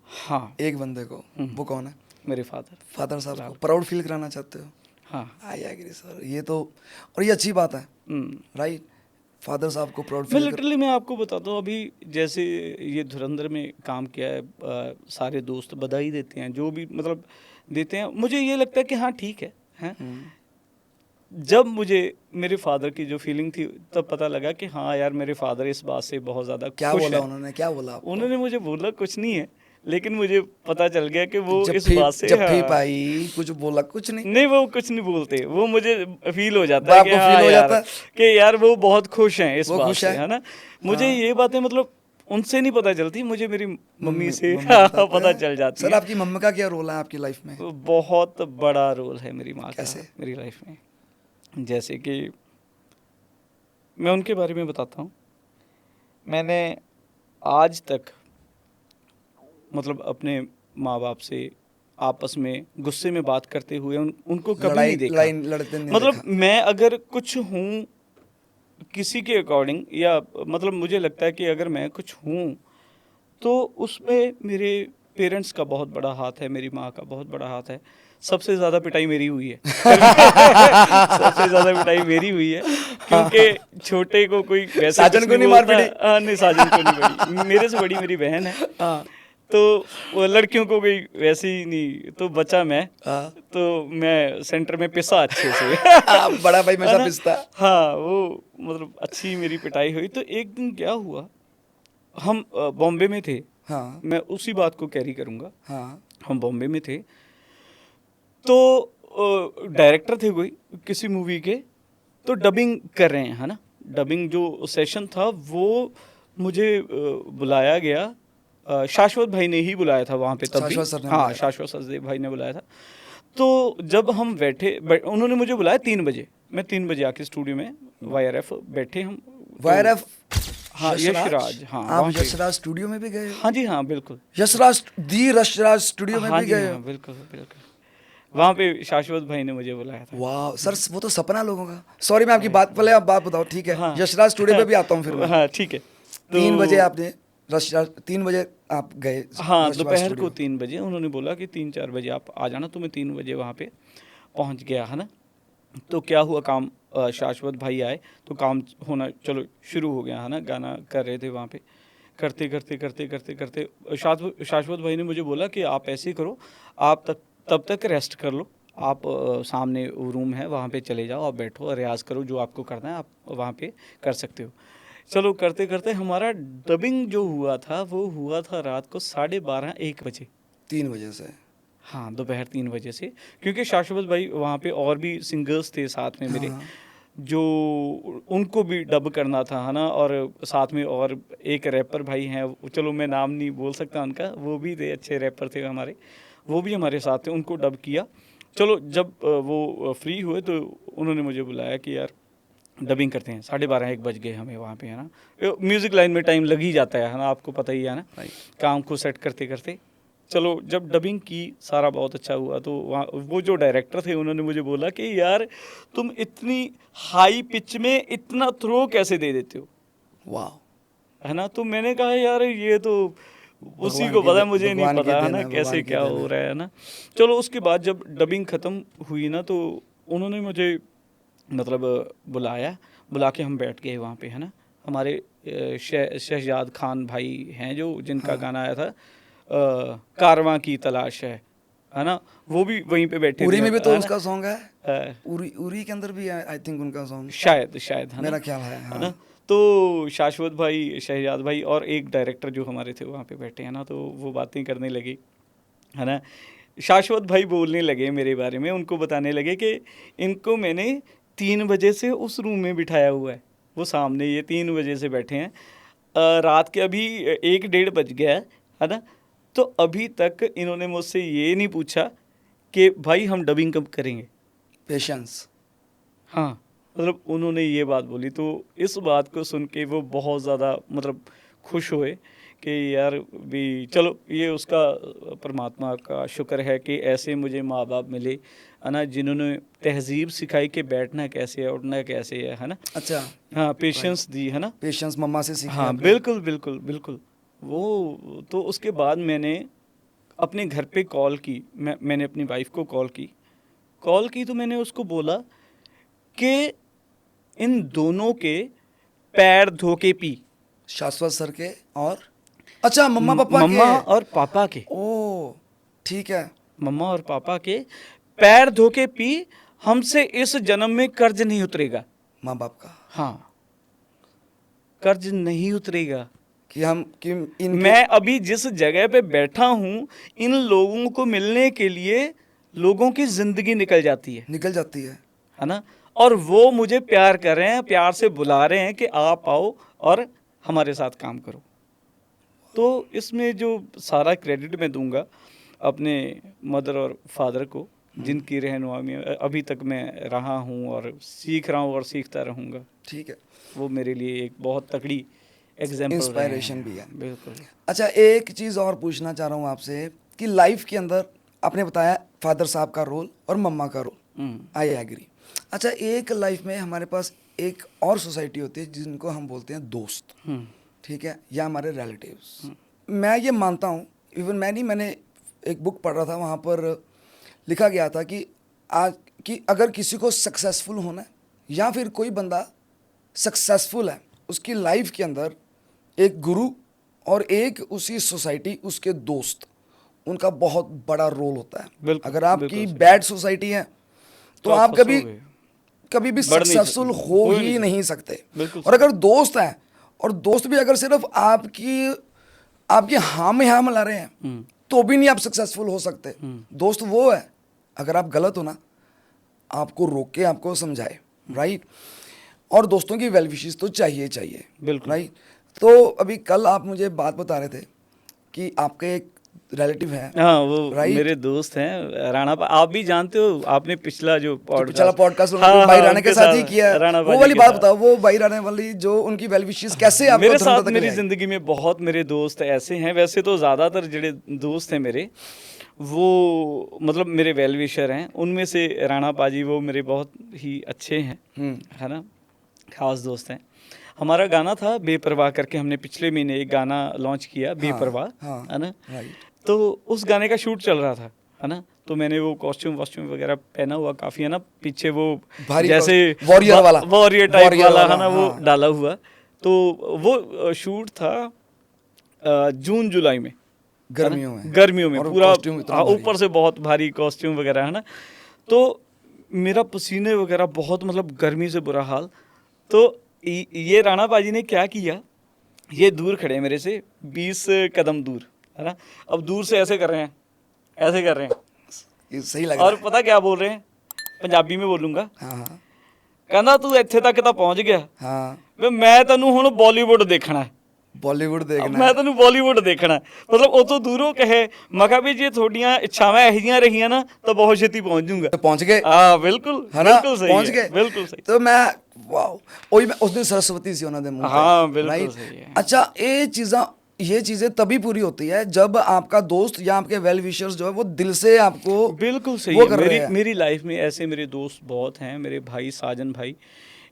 हाँ एक बंदे को। वो कौन है? मेरे फादर साहब को प्राउड फील कराना चाहते हो? हाँ, आई एग्री सर। ये तो, और ये अच्छी बात है, राइट, फादर साहब को प्राउड फील। लिटरली मैं आपको बताता हूँ, अभी जैसे ये धुरंधर में काम किया है, सारे दोस्त बधाई देते हैं, जो भी मतलब देते हैं, मुझे ये लगता है कि हाँ ठीक है, हैं। जब मुझे मेरे फादर की जो फीलिंग थी तब पता लगा कि हाँ यार मेरे फादर इस बात से बहुत ज़्यादा क्या खुश बोला हैं। उन्होंने? क्या बोला आपको? उन्होंने मुझे बोला कुछ नहीं है, लेकिन मुझे पता चल गया कि वो इस बात से जब पाई कुछ बोला, कुछ नहीं, वो कुछ नहीं बोलते, वो मुझे फील हो जाता है कि हाँ फील हो जाता है कि यार वो बहुत खुश हैं इस बात से, है है ना। मुझे ये बातें मतलब उनसे नहीं पता चलती, मुझे मेरी मम्मी से पता चल जाती है। सर आपकी मम्मी का क्या रोल है आपकी लाइफ में? बहुत बड़ा रोल है मेरी माँ का मेरी लाइफ में। जैसे कि मैं उनके बारे में बताता हूँ, मैंने आज तक मतलब अपने माँ बाप से आपस में गुस्से में बात करते हुए उनको कभी नहीं देखा, लड़ते नहीं मतलब देखा। मैं अगर कुछ हूँ किसी के अकॉर्डिंग, या मतलब मुझे लगता है कि अगर मैं कुछ हूँ तो उसमें मेरे पेरेंट्स का बहुत बड़ा हाथ है, मेरी माँ का बहुत बड़ा हाथ है। सबसे ज़्यादा पिटाई मेरी हुई है सबसे ज़्यादा पिटाई मेरी हुई है, क्योंकि छोटे को कोई वैसे साजन को नहीं मार पड़ी। नहीं, साजन को नहीं पड़ी, मेरे से बड़ी मेरी बहन है। तो वो लड़कियों को कोई वैसे ही नहीं, तो बचा मैं, तो मैं सेंटर में पिसा अच्छे से बड़ा भाई हमेशा पिसता। हाँ, वो मतलब अच्छी मेरी पिटाई हुई। तो एक दिन क्या हुआ, हम बॉम्बे में थे, हाँ, मैं उसी बात को कैरी करूँगा। हाँ, हम बॉम्बे में थे, तो डायरेक्टर थे कोई किसी मूवी के, तो डबिंग कर रहे हैं, है ना। डबिंग जो सेशन था वो मुझे बुलाया गया शाश्वत भाई ने ही बुलाया था वहाँ पे तब भी। शाश्वत सर ने हाँ, बुलाया। शाश्वत सचदेव भाई ने बुलाया था। तो जब हम उन्होंने मुझे बुलाया 3 बजे। मैं 3 बजे आके स्टूडियो में YRF बैठे हम। YRF हाँ, यशराज, हाँ, आप वहाँ पे। यशराज स्टूडियो में भी गए हो? हाँ जी, हाँ, बिल्कुल। यशराज स्टूडियो में हाँ भी जी, गए हाँ, हो? बिल्कुल, बिल्कुल। वहाँ पे शाश्वत भाई ने मुझे बुलाया था। वाह सर, वो तो सपना लोगों का। सॉरी, मैं आपकी बात, पहले आप बात बताओ, ठीक है? हाँ। यशराज स्टूडियो पे भी आता हूँ फिर मैं। हाँ, ठीक है। 3 बजे आपने यशराज, 3 बजे आप गए हाँ, यशराज दोपहर स्टूडियो। को 3 बजे उन्होंने बोला कि 3-4 बजे आप आ जाना, तो मैं 3 बजे वहाँ पे पहुँच गया, है ना। तो क्या हुआ, काम शाश्वत भाई आए तो काम होना चलो शुरू हो गया, है ना। गाना कर रहे थे वहाँ पे, करते करते करते करते करते शाश्वत भाई ने मुझे बोला कि आप ऐसे करो, आप तब तक रेस्ट कर लो, आप सामने रूम है वहाँ पे चले जाओ, आप बैठो और रियाज़ करो, जो आपको करना है आप वहाँ पे कर सकते हो। चलो करते करते हमारा डबिंग जो हुआ था वो हुआ था रात को 12:30-1 बजे। 3 बजे से? हाँ, दोपहर 3 बजे से, क्योंकि शाश्वत भाई वहाँ पे और भी सिंगर्स थे साथ में मेरे, हाँ। जो उनको भी डब करना था, है ना। और साथ में और एक रैपर भाई हैं, चलो मैं नाम नहीं बोल सकता उनका, वो भी थे, अच्छे रैपर थे हमारे, वो भी हमारे साथ थे, उनको डब किया। चलो जब वो फ्री हुए तो उन्होंने मुझे बुलाया कि यार डबिंग करते हैं। 12:30-1 बज गए हमें वहाँ पे, है ना। म्यूज़िक लाइन में टाइम लग ही जाता है ना, आपको पता ही है ना, काम को सेट करते करते। चलो जब डबिंग की सारा बहुत अच्छा हुआ, तो वहाँ वो जो डायरेक्टर थे उन्होंने मुझे बोला कि यार तुम इतनी हाई पिच में इतना थ्रो कैसे दे देते हो, वाह। है ना। तो मैंने कहा यार ये तो उसी भगवान को की पता है, मुझे नहीं भगवान की पता, है देन ना, है, कैसे भगवान की क्या देन हो है। रहा है ना। चलो उसके बाद जब डबिंग ख़त्म हुई ना, तो उन्होंने मुझे मतलब बुला के हम बैठ गए वहाँ पे, है ना। हमारे शहजाद खान भाई हैं जो, जिनका गाना आया था कारवां की तलाश है ना, वो भी वहीं पे बैठे उरी थे, में भी तो है ना। उसका सॉन्ग है, अ, उरी के अंदर भी है आई थिंक उनका सॉन्ग, शायद है ना, मेरा ख्याल है। है हाँ। ना। तो शाश्वत भाई, शहजाद भाई और एक डायरेक्टर जो हमारे थे वहाँ पे बैठे, हैं ना, तो वो बातें करने लगे, है ना। शाश्वत भाई बोलने लगे मेरे बारे में, उनको बताने लगे कि इनको मैंने 3 बजे से उस रूम में बिठाया हुआ है, वो सामने ये 3 बजे से बैठे हैं, रात के अभी 1-1:30 बज गया है ना। तो अभी तक इन्होंने मुझसे ये नहीं पूछा कि भाई हम डबिंग कब करेंगे। पेशेंस। हाँ, मतलब उन्होंने ये बात बोली, तो इस बात को सुन के वो बहुत ज़्यादा मतलब खुश हुए कि यार भी चलो, ये उसका परमात्मा का शुक्र है कि ऐसे मुझे माँ बाप मिले, है ना, जिन्होंने तहजीब सिखाई कि बैठना कैसे है, उठना कैसे है ना। अच्छा। हाँ, पेशेंस दी, है ना। पेशेंस मम्मा से सीखी हाँ, आपने? बिल्कुल बिल्कुल बिल्कुल। वो तो उसके बाद मैंने अपने घर पे कॉल की, मैंने अपनी वाइफ को कॉल की तो मैंने उसको बोला कि इन दोनों के पैर धो के पी। शाश्वत सर के और अच्छा मम्मा पापा के? मम्मा और पापा के, ओ ठीक है। मम्मा और पापा के पैर धो के पी, हमसे इस जन्म में कर्ज नहीं उतरेगा। माँ बाप का हाँ, कर्ज नहीं उतरेगा। कि हम कि इन मैं अभी जिस जगह पे बैठा हूँ, इन लोगों को मिलने के लिए लोगों की जिंदगी निकल जाती निकल जाती है ना। और वो मुझे प्यार कर रहे हैं, प्यार से बुला रहे हैं कि आप आओ और हमारे साथ काम करो। तो इसमें जो सारा क्रेडिट मैं दूंगा अपने मदर और फादर को, जिनकी रहनुमाई में अभी तक मैं रहा हूँ और सीख रहा हूँ और सीखता रहूँगा। ठीक है। वो मेरे लिए एक बहुत तगड़ी एग्जाम्पल इंस्पायरेशन भी है। बिल्कुल। अच्छा, एक चीज़ और पूछना चाह रहा हूँ आपसे कि लाइफ के अंदर आपने बताया फादर साहब का रोल और मम्मा का रोल, आई एग्री। अच्छा, एक लाइफ में हमारे पास एक और सोसाइटी होती है जिनको हम बोलते हैं दोस्त, ठीक है, या हमारे रिलेटिव्स। मैं ये मानता हूँ, इवन मैंने एक बुक पढ़ रहा था, वहाँ पर लिखा गया था कि आज कि अगर किसी को सक्सेसफुल होना है या फिर कोई बंदा सक्सेसफुल है, उसकी लाइफ के अंदर एक गुरु और एक उसी सोसाइटी उसके दोस्त, उनका बहुत बड़ा रोल होता है। बिल्कुल, अगर आपकी बिल्कुल सही। बैड सोसाइटी है तो आप कभी भी बढ़ नहीं सक्सेसफुल सकते, हो हो ही नहीं नहीं सकते। बिल्कुल और अगर दोस्त हैं, और दोस्त भी अगर सिर्फ आपकी हाँ में हाँ मिला रहे हैं तो भी नहीं आप सक्सेसफुल हो सकते। दोस्त वो है, अगर आप गलत हो ना, आपको रोक के आपको समझाए, राइट। और दोस्तों की वेल विशेस तो चाहिए बिल्कुल। राइट। तो अभी कल आप मुझे बात बता रहे थे कि आपके एक रिलेटिव है, हाँ वो Right? मेरे दोस्त हैं राणा आप भी जानते हो, आपने पिछला जो पिछला पॉडकास्ट हाँ, भाई हाँ, राणा के उनके साथ ही किया है। राणा वो बाजी वाली के बात साथ। बताओ, वो भाई राणा वाली जो उनकी वेल विशेस कैसे आपको मेरे धुरंधर साथ तक मेरी ले आई? जिंदगी में बहुत मेरे दोस्त ऐसे हैं, वैसे तो ज़्यादातर ਜਿਹੜੇ दोस्त हैं मेरे वो मतलब मेरे वेल विशर हैं, उनमें से राणा पाजी वो मेरे बहुत ही अच्छे हैं, है ना, खास दोस्त हैं। हमारा गाना था बेपरवाह करके, हमने पिछले महीने एक गाना लॉन्च किया बेपरवाह, हाँ, है ना, राइट। तो उस गाने का शूट चल रहा था, है ना, तो मैंने वो कॉस्ट्यूम वॉस्ट्यूम वगैरह पहना हुआ काफ़ी, है ना, पीछे वो भारी जैसे वॉरियर वाला, वॉरियर टाइप वॉरियर वाला, वाला, है ना, वो हाँ। डाला हुआ। तो वो शूट था जून जुलाई में, गर्मियों में, गर्मियों में और पूरा costume इतना भारी। ऊपर से बहुत भारी कॉस्ट्यूम वगैरह, है ना, तो मेरा पसीने वगैरह बहुत, मतलब गर्मी से बुरा हाल। तो ये राणा पाजी ने क्या किया, ये दूर खड़े हैं मेरे से 20 कदम दूर, है ना, अब दूर से ऐसे कर रहे हैं, ऐसे कर रहे हैं, ये सही लग रहा और है। पता क्या बोल रहे हैं, पंजाबी में बोलूंगा, हाँ हाँ कहना तू ਇੱਥੇ ਤੱਕ ਤਾਂ ਪਹੁੰਚ ਗਿਆ हाँ, ਵੇ ਮੈਂ ਤੈਨੂੰ ਹੁਣ ਬਾਲੀਵੁੱਡ ਦੇਖਣਾ ਹੈ, बॉलीवुड देखना ਮੈਂ है। ਤੈਨੂੰ ਬਾਲੀਵੁੱਡ ਦੇਖਣਾ ਹੈ। ਮਤਲਬ ਉਹ ਤੋਂ ਦੂਰੋਂ ਕਹੇ, ਮੈਂ ਕਿਹਾ ਵੀ ਜੇ ਤੁਹਾਡੀਆਂ ਇੱਛਾਵਾਂ ਇਹੋ ਜਿਹੀਆਂ ਰਹੀਆਂ ਨਾ ਤਾਂ ਬਹੁਤ ਛੇਤੀ ਪਹੁੰਚ ਜਾਊਂਗਾ। तो पहुंच गए, हाँ बिल्कुल, है ना, बिल्कुल सही पहुंच है, गए, बिल्कुल सही। तो मैं वाओ, ਉਹੀ ਮੈਂ ਉਸ ਦਿਨ सरस्वती सी ਉਹਨਾਂ ਦੇ ਮੂੰਹ ਤੇ, हाँ बिल्कुल right? सही है। अच्छा, ये चीजें तभी पूरी होती है जब आपका दोस्त या आपके वेल विशर्स जो है वो दिल से आपको बिल्कुल सही वो है। कर रहे मेरी हैं। मेरी लाइफ में ऐसे मेरे दोस्त बहुत हैं, मेरे भाई साजन भाई,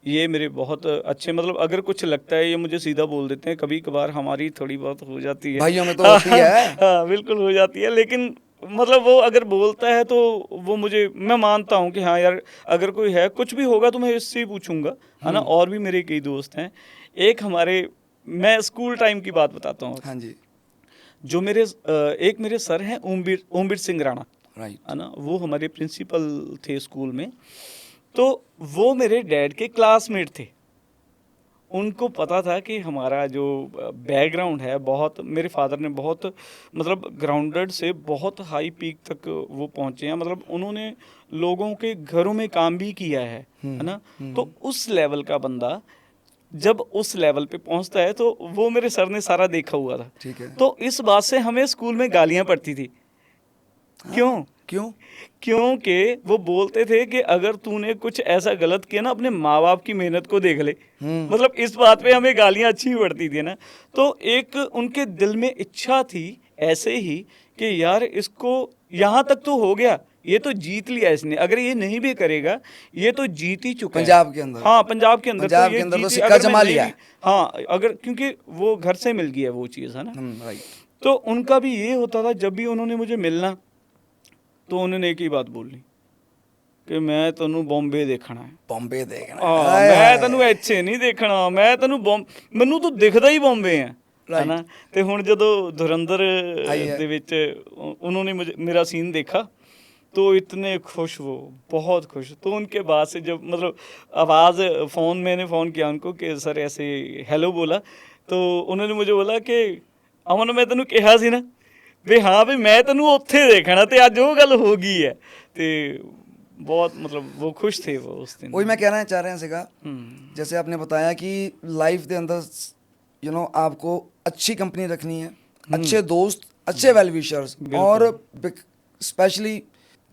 ये मेरे बहुत अच्छे, मतलब अगर कुछ लगता है ये मुझे सीधा बोल देते हैं, कभी कभार हमारी थोड़ी बहुत हो जाती है, भाइयों में तो होती है। हाँ बिल्कुल हो जाती है, लेकिन मतलब वो अगर बोलता है तो वो मुझे, मैं मानता हूँ कि हाँ यार अगर कोई है कुछ भी होगा तो मैं इससे ही पूछूंगा, है ना। और भी मेरे कई दोस्त हैं, एक हमारे, मैं स्कूल टाइम की बात बताता हूँ, हाँ जी, जो मेरे एक मेरे सर हैं ओमवीर सिंह राणा, राइट, है ना, वो हमारे प्रिंसिपल थे स्कूल में, तो वो मेरे डैड के क्लासमेट थे। उनको पता था कि हमारा जो बैकग्राउंड है, बहुत, मेरे फादर ने बहुत, मतलब ग्राउंडेड से बहुत हाई पीक तक वो पहुँचे हैं, मतलब उन्होंने लोगों के घरों में काम भी किया है ना, तो उस लेवल का बंदा जब उस लेवल पे पहुंचता है तो वो मेरे सर ने सारा देखा हुआ था, ठीक है। तो इस बात से हमें स्कूल में गालियां पड़ती थी। क्यों? क्यों? क्योंकि वो बोलते थे कि अगर तूने कुछ ऐसा गलत किया ना, अपने माँ बाप की मेहनत को देख ले, मतलब इस बात पे हमें गालियां अच्छी पड़ती थी ना। तो एक उनके दिल में इच्छा थी ऐसे ही कि यार इसको यहाँ तक तो हो गया, ये तो जीत लिया इसने, अगर ये नहीं भी करेगा ये तो जीत ही चुका है पंजाब के अंदर, हाँ पंजाब के अंदर, पंजाब तो के ये अंदर तो जीत, सिक्का अगर मैं जमा नहीं लिया भी- हाँ अगर, क्योंकि वो घर से मिल गया वो चीज़, है ना। राइट, तो उनका भी ये होता था, जब भी उन्होंने मुझे मिलना तो उन्होंने एक ही बात बोलनी कि मैं तेनू बॉम्बे देखना है, बॉम्बे देखना हाँ हाय, मैं हाय। ਤੈਨੂੰ ਇੱਥੇ ਨਹੀਂ ਦੇਖਣਾ, ਮੈਂ ਤੈਨੂੰ ਮੈਨੂੰ ਤਾਂ ਦਿਖਦਾ ਹੀ ਬੰਬੇ ਹੈ, Right. ਨਾ। ਤੇ ਹੁਣ ਜਦੋਂ धुरंधर आई है। ਦੇ ਵਿੱਚ उन्होंने मुझे मेरा सीन देखा तो इतने खुश, वो बहुत खुश। तो उनके बाद से जब मतलब आवाज़ मैंने फ़ोन किया उनको कि सर ऐसे हेलो बोला, तो उन्होंने मुझे बोला कि अमन मैं ਤੈਨੂੰ ਕਿਹਾ ਸੀ ਨਾ ਵੀ ਹਾਂ ਵੀ मैं ਤੈਨੂੰ ਉੱਥੇ ਦੇਖਣਾ, ਤੇ ਅੱਜ ਉਹ ਗੱਲ ਹੋ ਗਈ है। ਤੇ बहुत मतलब वो खुश थे वो उस दिन। वही मैं कहना चाह रहा सीगा, जैसे आपने बताया कि लाइफ के अंदर आपको अच्छी कंपनी रखनी है, अच्छे दोस्त, अच्छे वेल विशर्स, और स्पेशली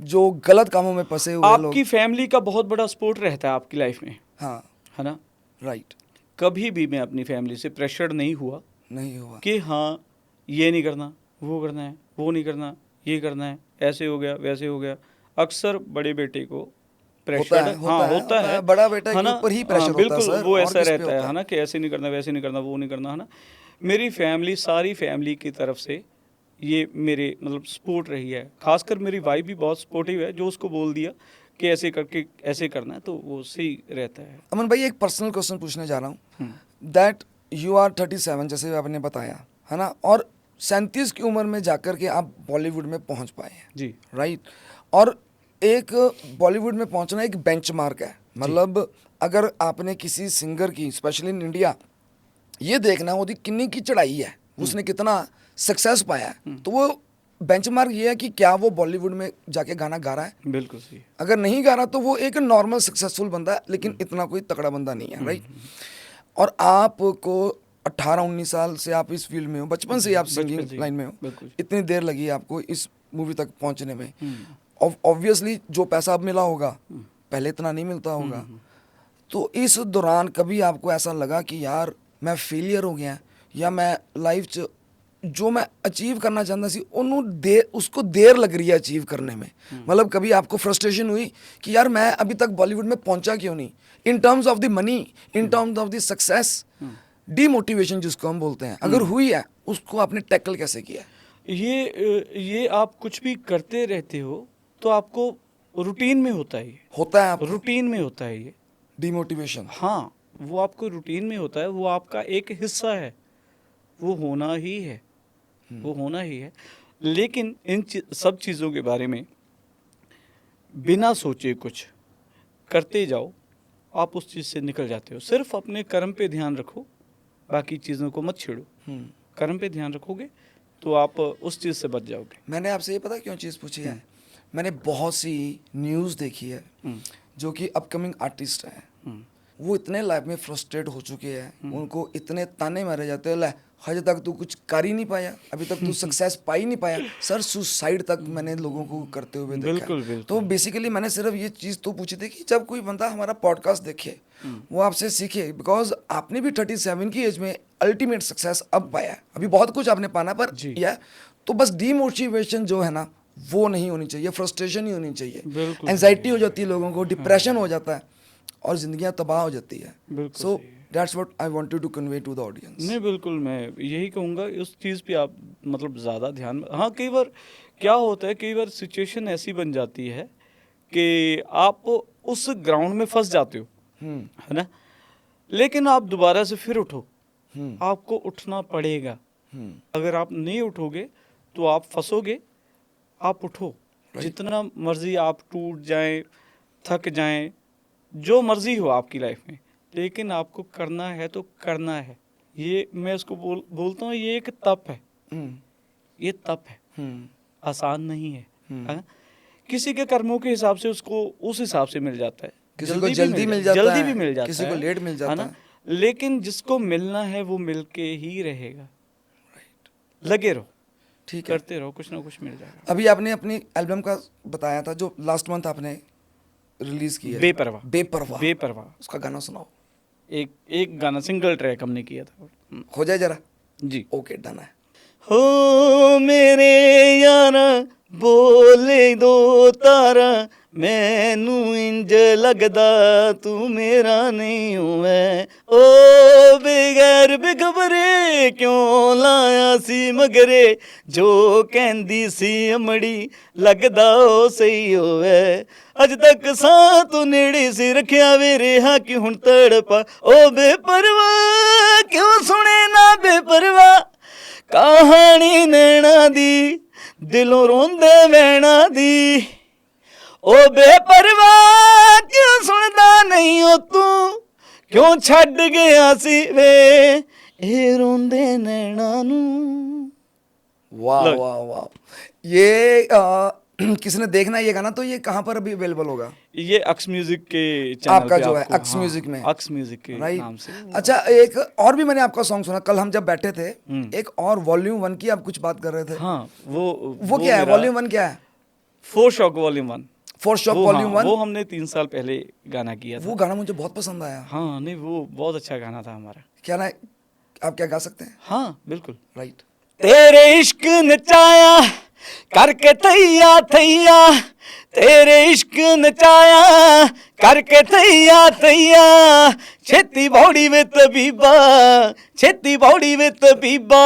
जो गलत कामों में फंसे हुए लोग। आपकी फैमिली का बहुत बड़ा सपोर्ट रहता है आपकी लाइफ में, हाँ, है ना। राइट, कभी भी मैं अपनी फैमिली से प्रेशर्ड नहीं हुआ नहीं हुआ कि हाँ ये नहीं करना, वो करना है, वो नहीं करना, ये करना है, ऐसे हो गया वैसे हो गया। अक्सर बड़े बेटे को प्रेशर होता है, बड़ा बेटा के है ना, ऊपर ही प्रेशर होता है बिल्कुल सर, वो और ऐसा किस पे रहता होता है ना, कि ऐसे नहीं करना, वैसे नहीं करना, वो नहीं करना, है ना। मेरी फैमिली, सारी फैमिली की तरफ से ये मेरे मतलब सपोर्ट रही है। खासकर मेरी वाइफ भी बहुत सपोर्टिव है, जो उसको बोल दिया कि ऐसे करके ऐसे करना है तो वो सही रहता है। अमन भाई एक पर्सनल क्वेश्चन पूछने जा रहा हूँ, दैट यू आर 37 जैसे आपने बताया, है ना, और 37 की उम्र में जाकर के आप बॉलीवुड में पहुँच पाए हैं, जी राइट। और एक बॉलीवुड में पहुंचना एक बेंचमार्क है, मतलब अगर आपने किसी सिंगर की, स्पेशली इन इंडिया, ये देखना वो किन्नी की चढ़ाई है, उसने कितना सक्सेस पाया है, तो वो बेंचमार्क ये है कि क्या वो बॉलीवुड में जाके गाना गा रहा है। बिल्कुल सही। अगर नहीं गा रहा तो वो एक नॉर्मल सक्सेसफुल बंदा है, लेकिन इतना कोई तगड़ा बंदा नहीं है, राइट। और आपको 18-19 साल से आप इस फील्ड में हो, बचपन से ही आप बचपन सिंगिंग से ही, लाइन में हो, बिल्कुल। इतनी देर लगी आपको इस मूवी तक पहुंचने में, ऑब्वियसली जो पैसा अब मिला होगा पहले इतना नहीं मिलता होगा, तो इस दौरान कभी आपको ऐसा लगा कि यार मैं फेलियर हो गया या मैं लाइफ च जो मैं अचीव करना चाहता सी उसको देर लग रही है अचीव करने में, मतलब कभी आपको फ्रस्ट्रेशन हुई कि यार मैं अभी तक बॉलीवुड में पहुंचा क्यों नहीं, in terms of the money, in terms of the success, demotivation जिसको हम बोलते हैं, अगर हुई है उसको आपने टैकल कैसे किया? ये आप कुछ भी करते रहते हो तो आपको रूटीन में होता है, ये होता है आप रूटीन में होता है ये। डीमोटिवेशन? हाँ, वो आपको रूटीन में होता है, वो आपका एक हिस्सा है, वो होना ही है, वो होना ही है। लेकिन इन सब चीज़ों के बारे में बिना सोचे कुछ करते जाओ, आप उस चीज़ से निकल जाते हो। सिर्फ अपने कर्म पे ध्यान रखो, बाकी चीज़ों को मत छेड़ो। कर्म पे ध्यान रखोगे तो आप उस चीज़ से बच जाओगे। मैंने आपसे ये पता क्यों चीज़ पूछी है, मैंने बहुत सी न्यूज़ देखी है जो कि अपकमिंग आर्टिस्ट हैं, वो इतने लाइफ में फ्रस्ट्रेट हो चुके हैं, उनको इतने ताने मारे जाते हैं, हज तक तू कुछ कर ही नहीं पाया, अभी तक तू सक्सेस पा ही नहीं पाया, सर सुसाइड तक मैंने लोगों को करते हुए देखा। बिल्कुल, बिल्कुल। तो बेसिकली मैंने सिर्फ ये चीज़ तो पूछी थी कि जब कोई बंदा हमारा पॉडकास्ट देखे वो आपसे सीखे, बिकॉज आपने भी 37 की एज में अल्टीमेट सक्सेस अब पाया, अभी बहुत कुछ आपने पाना पर या तो बस डीमोटिवेशन जो है ना वो नहीं होनी चाहिए, फ्रस्ट्रेशन नहीं होनी चाहिए, एंजाइटी हो जाती है लोगों को, डिप्रेशन हो जाता है और जिंदगियां तबाह हो जाती है। So that's what I wanted to convey to the audience. नहीं, बिल्कुल, मैं यही कहूँगा, उस चीज़ पे आप मतलब ज़्यादा ध्यान। हाँ, कई बार क्या होता है, कई बार सिचुएशन ऐसी बन जाती है कि आप उस ग्राउंड में फंस जाते हो, है ना, लेकिन आप दोबारा से फिर उठो, आपको उठना पड़ेगा। अगर आप नहीं उठोगे तो आप फंसोगे, आप उठो। जितना मर्जी आप टूट जाएं, थक जाएं, जो मर्जी हो आपकी लाइफ में, लेकिन आपको करना है तो करना है। ये मैं इसको बोलता हूँ, ये एक तप है, ये तप है, आसान नहीं है, है? किसी के कर्मों के हिसाब से उसको उस हिसाब से मिल जाता है, किसी को जल्दी मिल जाता है, जल्दी भी मिल जाता है, किसी को लेट मिल जाता है, लेकिन जिसको मिलना है वो मिलके ही रहेगा। लगे रहो, ठीक है, करते रहो, कुछ ना कुछ मिल जाएगा। अभी आपने अपनी एल्बम का बताया था जो लास्ट मंथ आपने रिलीज किया है, बेपरवाह, बेपरवाह, बेपरवाह, उसका गाना सुनाओ। एक गाना सिंगल ट्रैक हमने किया था। हो जाए जरा जी, ओके, डन है। हो मेरे यारा बोले दो तारा, मैनू इंज लगदा तू मेरा नहीं हुए, ओ बगैर बेखबरे क्यों लाया सी मगरे, जो कहंदी सी अमड़ी लगदा ओ सही होवे, अज तक सां तू नेड़े से रखिया वे रेहा कि हुण तड़पा, ओ बेपरवाह क्यों सुने ना बेपरवाह, कहानी नैना दी दिलों रोंदे वैना दी, ओ बेपरवाह क्यों सुनदा नहीं हो तू, क्यों छड्ड गया सी वे ए रोंदे नैना नू। वाह वाह वाह, ये किसने देखना है ये गाना, तो ये कहाँ पर अभी अवेलेबल होगा? ये अक्स म्यूजिक के चैनल आपका पे जो है आपको, अक्स हाँ, म्यूजिक में, अक्स म्यूजिक के नाम से। अच्छा, एक और भी मैंने आपका सॉन्ग सुना कल हम जब बैठे थे, एक और वॉल्यूम 1 की आप कुछ बात कर रहे थे। हाँ, वो क्या है? वॉल्यूम 1 क्या है? Four shock volume 1, four shock volume 1, वो हमने 3 साल पहले गाना किया था। वो गाना मुझे बहुत पसंद आया। हाँ, नहीं, वो बहुत अच्छा गाना था हमारा। क्या ना, आप क्या गा सकते हैं? हाँ, बिल्कुल। राइट। तेरे इश्क नचाया करके थैया थैया, तेरे इश्क नचाया करके थैया थैया, छेती बौड़ी वे तबीबा, छेती बौड़ी वे तबीबा,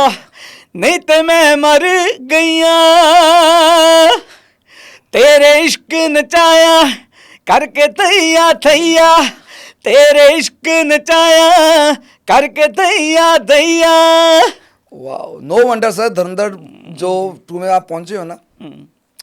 नहीं ते मैं मर गईया, तेरे इश्क नचाया करके थैया थैया, तेरे इश्क नचाया करके थैया थैया। वाओ, नो वंडर सर, धुरंधर जो 2 में आप पहुंचे हो ना,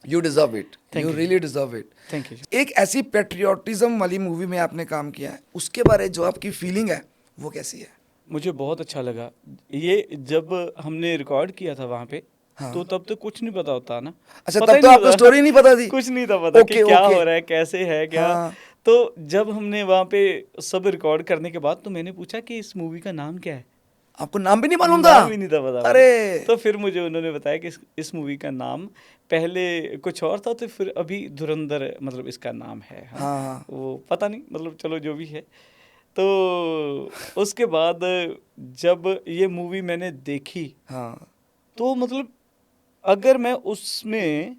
you deserve it, you really deserve it. Thank you. एक ऐसी पेट्रियोटिज्म वाली मूवी में आपने काम किया है, उसके बारे जो आपकी फीलिंग है वो कैसी है? मुझे बहुत अच्छा लगा। ये जब हमने रिकॉर्ड किया था वहाँ पे, हाँ। तो तब तो कुछ नहीं पता होता ना। अच्छा, तब तो आपको स्टोरी नहीं पता थी? कुछ नहीं था पता कि क्या हो रहा है, कैसे है क्या। हाँ। तो जब हमने वहाँ पे सब रिकॉर्ड करने के बाद, तो मैंने पूछा कि इस मूवी का नाम क्या है। आपको नाम भी नहीं मालूम था? नाम भी नहीं था पता। अरे तो फिर मुझे उन्होंने बताया कि इस मूवी का नाम पहले कुछ और था, तो फिर अभी धुरंधर मतलब इसका नाम है। हाँ हाँ वो पता नहीं, मतलब चलो जो भी है। तो उसके बाद जब ये मूवी मैंने देखी, हाँ तो मतलब अगर मैं उसमें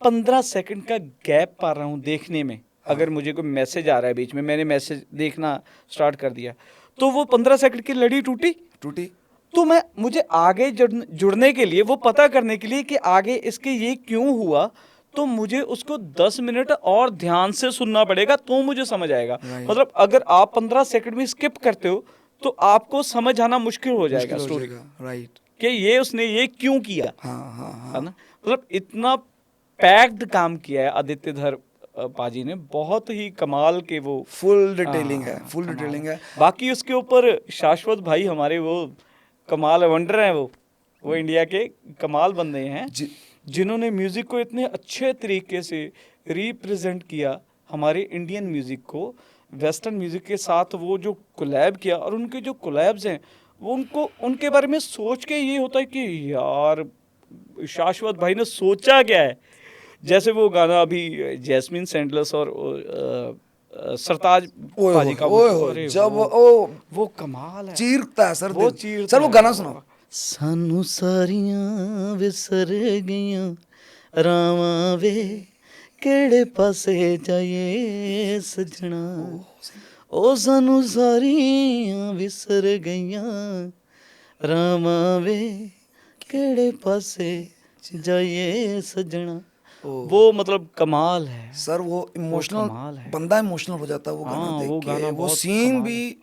15 सेकंड का गैप पा रहा हूँ देखने में, अगर मुझे कोई मैसेज आ रहा है बीच में, मैंने मैसेज देखना स्टार्ट कर दिया, तो वो 15 सेकंड की लड़ी टूटी। टूटी। तो मुझे आगे जुड़ने के लिए, वो पता करने के लिए कि आगे इसके ये क्यों हुआ, तो मुझे उसको 10 मिनट और ध्यान से सुनना पड़ेगा, तो मुझे समझ आएगा। Right. मतलब अगर आप 15 सेकंड में स्किप करते हो तो आपको समझ आना मुश्किल हो जाएगा मुश्किल हो स्टोरी, जाएगा। राइट। कि ये उसने ये क्यों किया, हाँ हाँ है हाँ। ना। मतलब इतना पैक्ड काम किया है आदित्य धर पाजी ने, बहुत ही कमाल के वो फुल डिटेलिंग है, हाँ, फुल कमाल डिटेलिंग है। बाकी उसके ऊपर शाश्वत भाई हमारे वो कमाल वंडर हैं, वो इंडिया के कमाल बंदे हैं, जी, जिन्होंने म्यूजिक को इतने अच्छे तरीके से रिप्रेजेंट किया, हमारे इंडियन म्यूजिक को वेस्टर्न म्यूजिक के साथ, वो जो कोलैब किया। और उनके जो कोलैब्स हैं, वो उनको उनके बारे में सोच के ये होता है कि यार शाश्वत भाई ने सोचा क्या है। जैसे वो गाना अभी जैस्मिन सैंडलर्स और सरताज ओए पाजी का ओए वो, होए, अरे जब वो कमाल है, चीरता है सर वो दिल। चीरता सर वो है। गाना सुनाओ। सानू सारियां विसर गईयां रावां वे केड़े पासे जाइए सजना, ओ सानू सारियां विसर गईयां रावां वे केड़े पासे जाइए सजना। वो मतलब कमाल है सर वो इमोशनल, कमाल है। बंदा इमोशनल हो जाता है वो गाना हाँ, देख वो के। गाना वो बहुत सीन कमाल भी, है।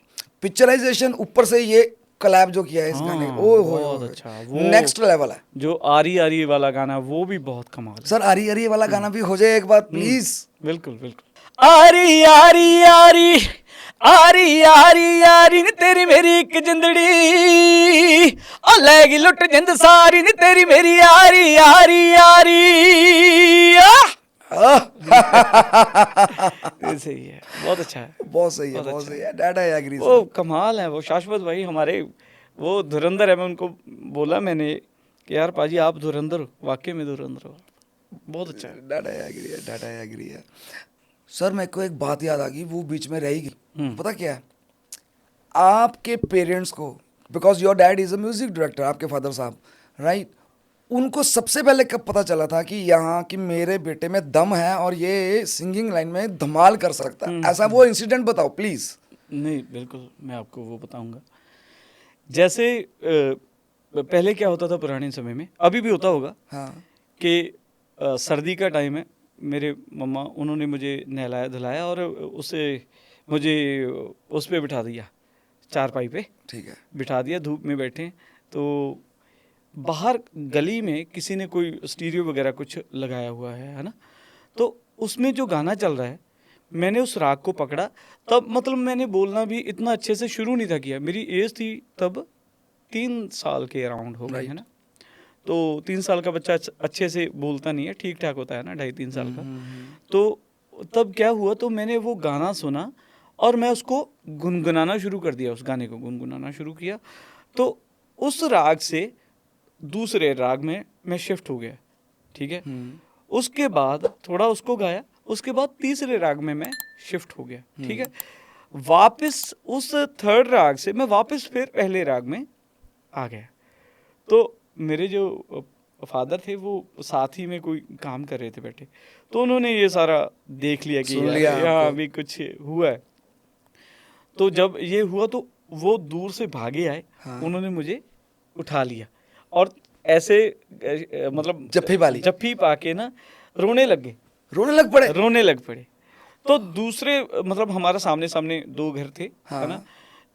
पिक्चराइजेशन, ऊपर से ये कलैब जो किया है इस गाने, हाँ, ओए बहुत होए, अच्छा। वो नेक्स्ट लेवल है। जो आरी आरी वाला गाना, वो भी बहुत कमाल है। सर आरी आरी वाला गाना भी हो जाए एक बार प्लीज। बिल्कुल बिल्कुल। आरी आरी आरी आरी आरी आरी नी तेरी मेरी एक जिंदड़ी, ओ लैगी लुट जिंद सारी नी तेरी मेरी आरी आरी आरी। ये सही है, बहुत अच्छा है, बहुत सही है, बहुत बहुत अच्छा सही है। है। डैड आई एग्री वो सर। कमाल है, वो शाश्वत भाई हमारे, वो धुरंधर है। मैं उनको बोला मैंने कि यार पाजी आप धुरंधर हो, वाकई में धुरंधर हो, बहुत अच्छा है। डैड आई एग्री है, डैड आई एग्री है। सर मेरे को एक बात याद आ गई, वो बीच में रह गई। पता क्या है, आपके पेरेंट्स को, because your dad is a music director, आपके फादर साहब, राइट, उनको सबसे पहले कब पता चला था कि यहाँ कि मेरे बेटे में दम है और ये सिंगिंग लाइन में धमाल कर सकता है? ऐसा वो इंसिडेंट बताओ प्लीज। नहीं बिल्कुल, मैं आपको वो बताऊंगा। जैसे पहले क्या होता था पुराने समय में, अभी भी होता होगा, हाँ कि सर्दी का टाइम है, मेरे मम्मा उन्होंने मुझे नहलाया धुलाया और उसे मुझे उस पे बिठा दिया, चारपाई पे ठीक है। बिठा दिया, धूप में बैठे। तो बाहर गली में किसी ने कोई स्टीरियो वगैरह कुछ लगाया हुआ है ना, तो उसमें जो गाना चल रहा है, मैंने उस राग को पकड़ा। तब मतलब मैंने बोलना भी इतना अच्छे से शुरू नहीं था किया, मेरी एज थी तब 3 साल के अराउंड हो गई है ना। तो 3 साल का बच्चा अच्छे से बोलता नहीं है, ठीक ठाक होता है ना 2.5-3 साल का। तो तब क्या हुआ, तो मैंने वो गाना सुना और मैं उसको गुनगुनाना शुरू कर दिया, उस गाने को गुनगुनाना शुरू किया। तो उस राग से दूसरे राग में मैं शिफ्ट हो गया, ठीक है। उसके बाद थोड़ा उसको गाया, उसके बाद तीसरे राग में मैं शिफ्ट हो गया, ठीक है। वापस उस थर्ड राग से मैं वापस फिर पहले राग में आ गया। तो मेरे जो फादर थे वो साथ ही में कोई काम कर रहे थे बैठे, तो उन्होंने ये सारा देख लिया कि सुन यार लिया यहाँ आपको। अभी कुछ हुआ है। तो जब ये हुआ तो वो दूर से भागे आए, उन्होंने मुझे उठा लिया और ऐसे मतलब जप्फी पा के ना रोने लग गए, रोने लग पड़े। तो दूसरे मतलब हमारा सामने सामने 2 घर थे, है ना।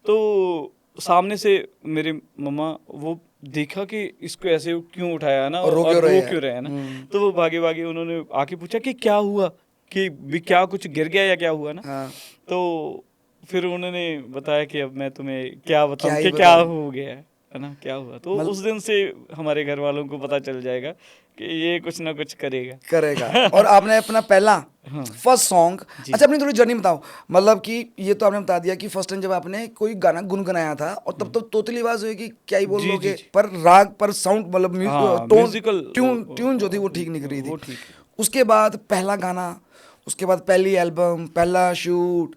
तो सामने से मेरे मम्मा वो देखा कि इसको ऐसे क्यों उठाया है ना, और रो क्यों रहे हैं ना। तो वो भागे भागे उन्होंने आके पूछा कि क्या हुआ, कि भी क्या कुछ गिर गया या क्या हुआ ना। तो फिर उन्होंने बताया कि अब मैं तुम्हें क्या बताऊं कि क्या हो गया है ना, क्या हुआ। तो उस दिन से हमारे घर वालों को पता चल जाएगा कि ये कुछ ना कुछ करेगा। करेगा। और आपने अपना पहला फर्स्ट सॉन्ग, अच्छा अपनी थोड़ी जर्नी बताओ, मतलब कि ये तो आपने बता दिया कि फर्स्ट टाइम जब आपने कोई गाना गुनगुनाया था और तब तो तोतली आवाज हुई कि क्या ही बोल जी, लोगे, जी, जी। पर राग पर साउंड मतलब हाँ, टोन म्यूजिकल ट्यून जो थी वो ठीक नहीं कर रही वो थी। ठीक उसके बाद पहला गाना, उसके बाद पहली एल्बम, पहला शूट,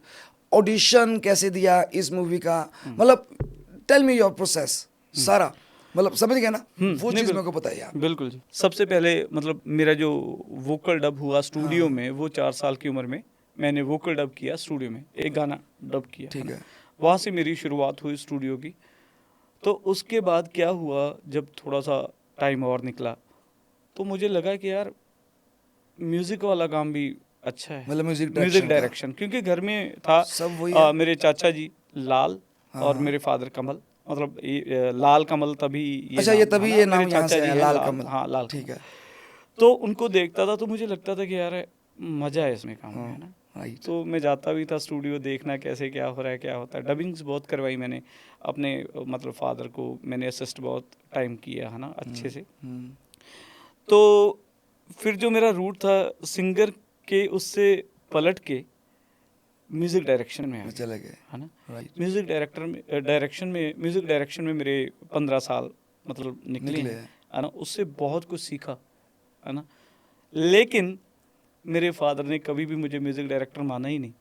ऑडिशन कैसे दिया इस मूवी का, मतलब टेल मी योर प्रोसेस सारा, मतलब समझ गया ना, वो नहीं, चीज़ मेरे को बताइए आप। बिल्कुल जी। सबसे पहले मतलब मेरा जो वोकल डब हुआ स्टूडियो में, वो 4 साल की उम्र में मैंने वोकल डब किया स्टूडियो में, एक गाना डब किया, ठीक ना। है। वहाँ से मेरी शुरुआत हुई स्टूडियो की। तो उसके बाद क्या हुआ, जब थोड़ा सा टाइम और निकला तो मुझे लगा कि यार म्यूजिक वाला काम भी अच्छा है, मतलब म्यूजिक म्यूजिक डायरेक्शन का डायरेक्शन, क्योंकि घर में था सब वही है। मेरे चाचा जी लाल हाँ, और हाँ। मेरे फादर कमल, मतलब ये, लाल कमल तभी ये अच्छा ये नाम, तभी है ये ना, नाम मेरे यहाँ चाचा से जी आया, हैं लाल लाल, कमल। हाँ लाल ठीक कमल। है। तो उनको देखता था तो मुझे लगता था कि यार मजा है इसमें काम में, है ना। राइट। तो मैं जाता भी था स्टूडियो देखना कैसे क्या हो रहा है, क्या होता है। डबिंग्स बहुत करवाई मैंने अपने मतलब फादर को, मैंने असिस्ट बहुत टाइम किया, है ना, अच्छे से। तो फिर जो मेरा रूट था सिंगर के, उससे पलट के म्यूजिक डायरेक्शन में आ गया, चले गए। है ना। राइट। म्यूजिक म्यूजिक डायरेक्शन में मेरे 15 साल मतलब निकले निकले हैं, हैं। है ना। उससे बहुत कुछ सीखा, है ना। लेकिन मेरे फादर ने कभी भी मुझे म्यूजिक डायरेक्टर माना ही नहीं।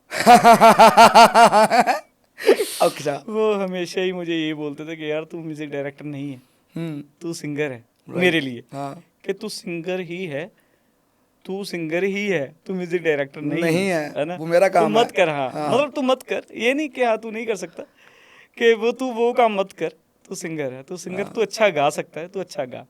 अच्छा। वो हमेशा ही मुझे ये बोलते थे कि यार तू म्यूजिक डायरेक्टर नहीं है, तू सिंगर है। Right. मेरे लिए हाँ। कि तू सिंगर ही है, तू सिंगर ही है, तू म्यूजिक डायरेक्टर नहीं नहीं है, है, है ना। वो मेरा तू काम मत है। कर, हाँ, हाँ। मतलब तू मत कर, ये नहीं कि हाँ तू नहीं कर सकता, कि वो तू वो काम मत कर, तू सिंगर है, तू सिंगर, तू अच्छा गा सकता है, तू अच्छा गा।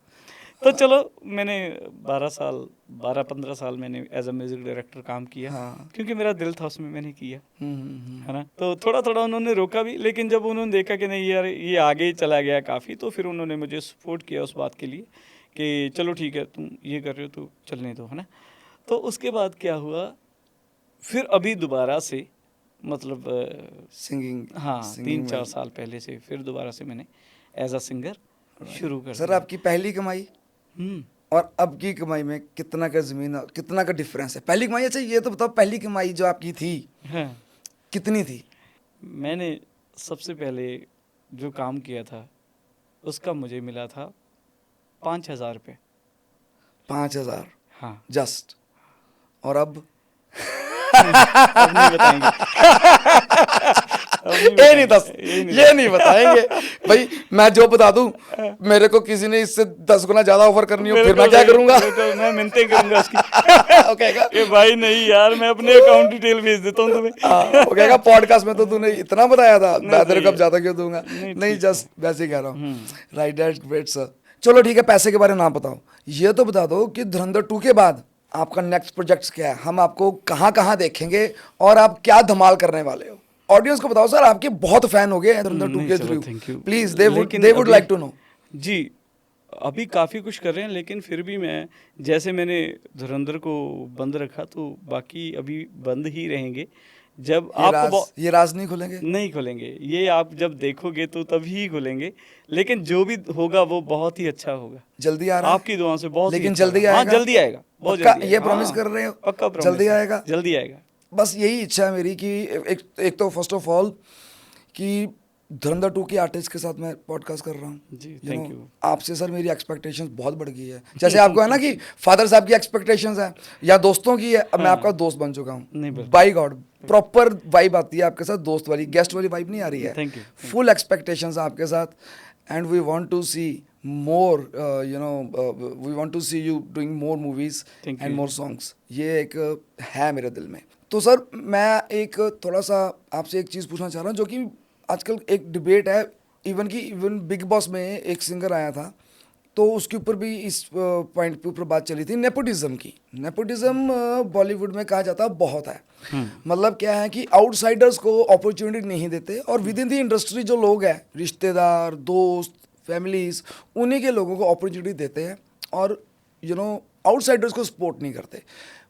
तो चलो मैंने 12-15 साल मैंने एज अ म्यूजिक डायरेक्टर काम किया, हाँ। क्योंकि मेरा दिल था उसमें, मैंने किया, हम्म। है ना। तो थोड़ा थोड़ा उन्होंने रोका भी, लेकिन जब उन्होंने देखा कि नहीं यार ये आगे ही चला गया काफ़ी, तो फिर उन्होंने मुझे सपोर्ट किया उस बात के लिए कि चलो ठीक है तुम ये कर रहे हो तो चलने दो, है ना। तो उसके बाद क्या हुआ, फिर अभी दोबारा से मतलब सिंगिंग। हाँ सिंगिंग 3-4 साल पहले से फिर दोबारा से मैंने एज अ सिंगर शुरू कर सर दिया। आपकी पहली कमाई हम्म और अब की कमाई में कितना का जमीन और कितना का डिफरेंस है? पहली कमाई, अच्छा ये तो बताओ, पहली कमाई जो आपकी थी हाँ, कितनी थी? मैंने सबसे पहले जो काम किया था उसका मुझे मिला था 5,000 रुपये। 5,000 हाँ, जस्ट। और अब? अब नहीं बताएंगे। अब नहीं ये नहीं दस, बताएंगे, ये नहीं बताएंगे भाई। मैं जो बता दूं, मेरे को किसी ने इससे 10 गुना ज्यादा ऑफर करनी हो फिर मैं क्या करूंगा? मैं मिन्नतें करूंगा उसकी वो कहेगा कि भाई नहीं यार मैं अपने अकाउंट डिटेल भेज देता हूँ तुम्हें। वो कहेगा पॉडकास्ट में तो तूने इतना बताया था, मैं तेरे सही को अब है। ज्यादा क्यों दूंगा? नहीं, नहीं ठीक जस्ट वैसे ही कह रहा हूँ। Right, that's great sir. चलो ठीक है, पैसे के बारे में ना बताओ, ये तो बता दो कि धुरंधर 2 के बाद आपका नेक्स्ट प्रोजेक्ट क्या है, हम आपको कहाँ कहाँ देखेंगे और आप क्या धमाल करने वाले हो? ऑडियंस को बताओ सर, आपके बहुत फैन हो गए हैं धुरंधर 2 नहीं, के चलो, थ्रू, थैंक यू। प्लीज लेकिन दे वुड अभी- लाइक टू नो। जी, अभी काफ़ी कुछ कर रहे हैं, लेकिन फिर भी मैं जैसे मैंने धुरंधर को बंद रखा तो बाकी अभी बंद ही रहेंगे। जब आपको ये राज नहीं खुलेंगे? नहीं खुलेंगे, ये आप जब देखोगे तो तभी खुलेंगे, लेकिन जो भी होगा वो बहुत ही अच्छा होगा। जल्दी आ रहा है? आपकी दुआओं से बहुत ही लेकिन अच्छा जल्दी होगा। हाँ, आएगा? जल्दी आएगा, बहुत पक्का जल्दी ये आएगा। प्रॉमिस हाँ, कर रहे हो? पक्का प्रॉमिस जल्दी है, आएगा? जल्दी आएगा। बस यही इच्छा है मेरी कि एक तो फर्स्ट ऑफ ऑल कि धुरंधर 2 के आर्टिस्ट के साथ मैं पॉडकास्ट कर रहा हूँ जी, You थैंक know, यू। आपसे सर मेरी एक्सपेक्टेशंस बहुत बढ़ गई है। जैसे आपको है ना कि फादर साहब की एक्सपेक्टेशंस है या दोस्तों की है, अब मैं आपका दोस्त बन चुका नहीं, हूँ। बिल्कुल। बाय गॉड, प्रॉपर वाइब आती है आपके साथ, दोस्त वाली, गेस्ट वाली वाइब नहीं आ रही है। Thank you. फुल एक्सपेक्टेशंस आपके साथ and we want to see more, we want to see you doing more movies Thank and you। More songs. ये एक है मेरे दिल में। तो सर मैं एक थोड़ा सा आपसे एक चीज़ पूछना चाह रहा हूँ, जो कि आजकल एक डिबेट है, इवन बिग बॉस में एक सिंगर आया था तो उसके ऊपर भी इस पॉइंट पे ऊपर बात चली थी, नेपोटिज्म की। नेपोटिज्म बॉलीवुड में कहा जाता है बहुत है, मतलब क्या है कि आउटसाइडर्स को अपॉर्चुनिटी नहीं देते और विद इन द इंडस्ट्री जो लोग हैं, रिश्तेदार, दोस्त, फैमिलीज, उन्हीं के लोगों को अपॉर्चुनिटी देते हैं और आउटसाइडर्स को सपोर्ट नहीं करते।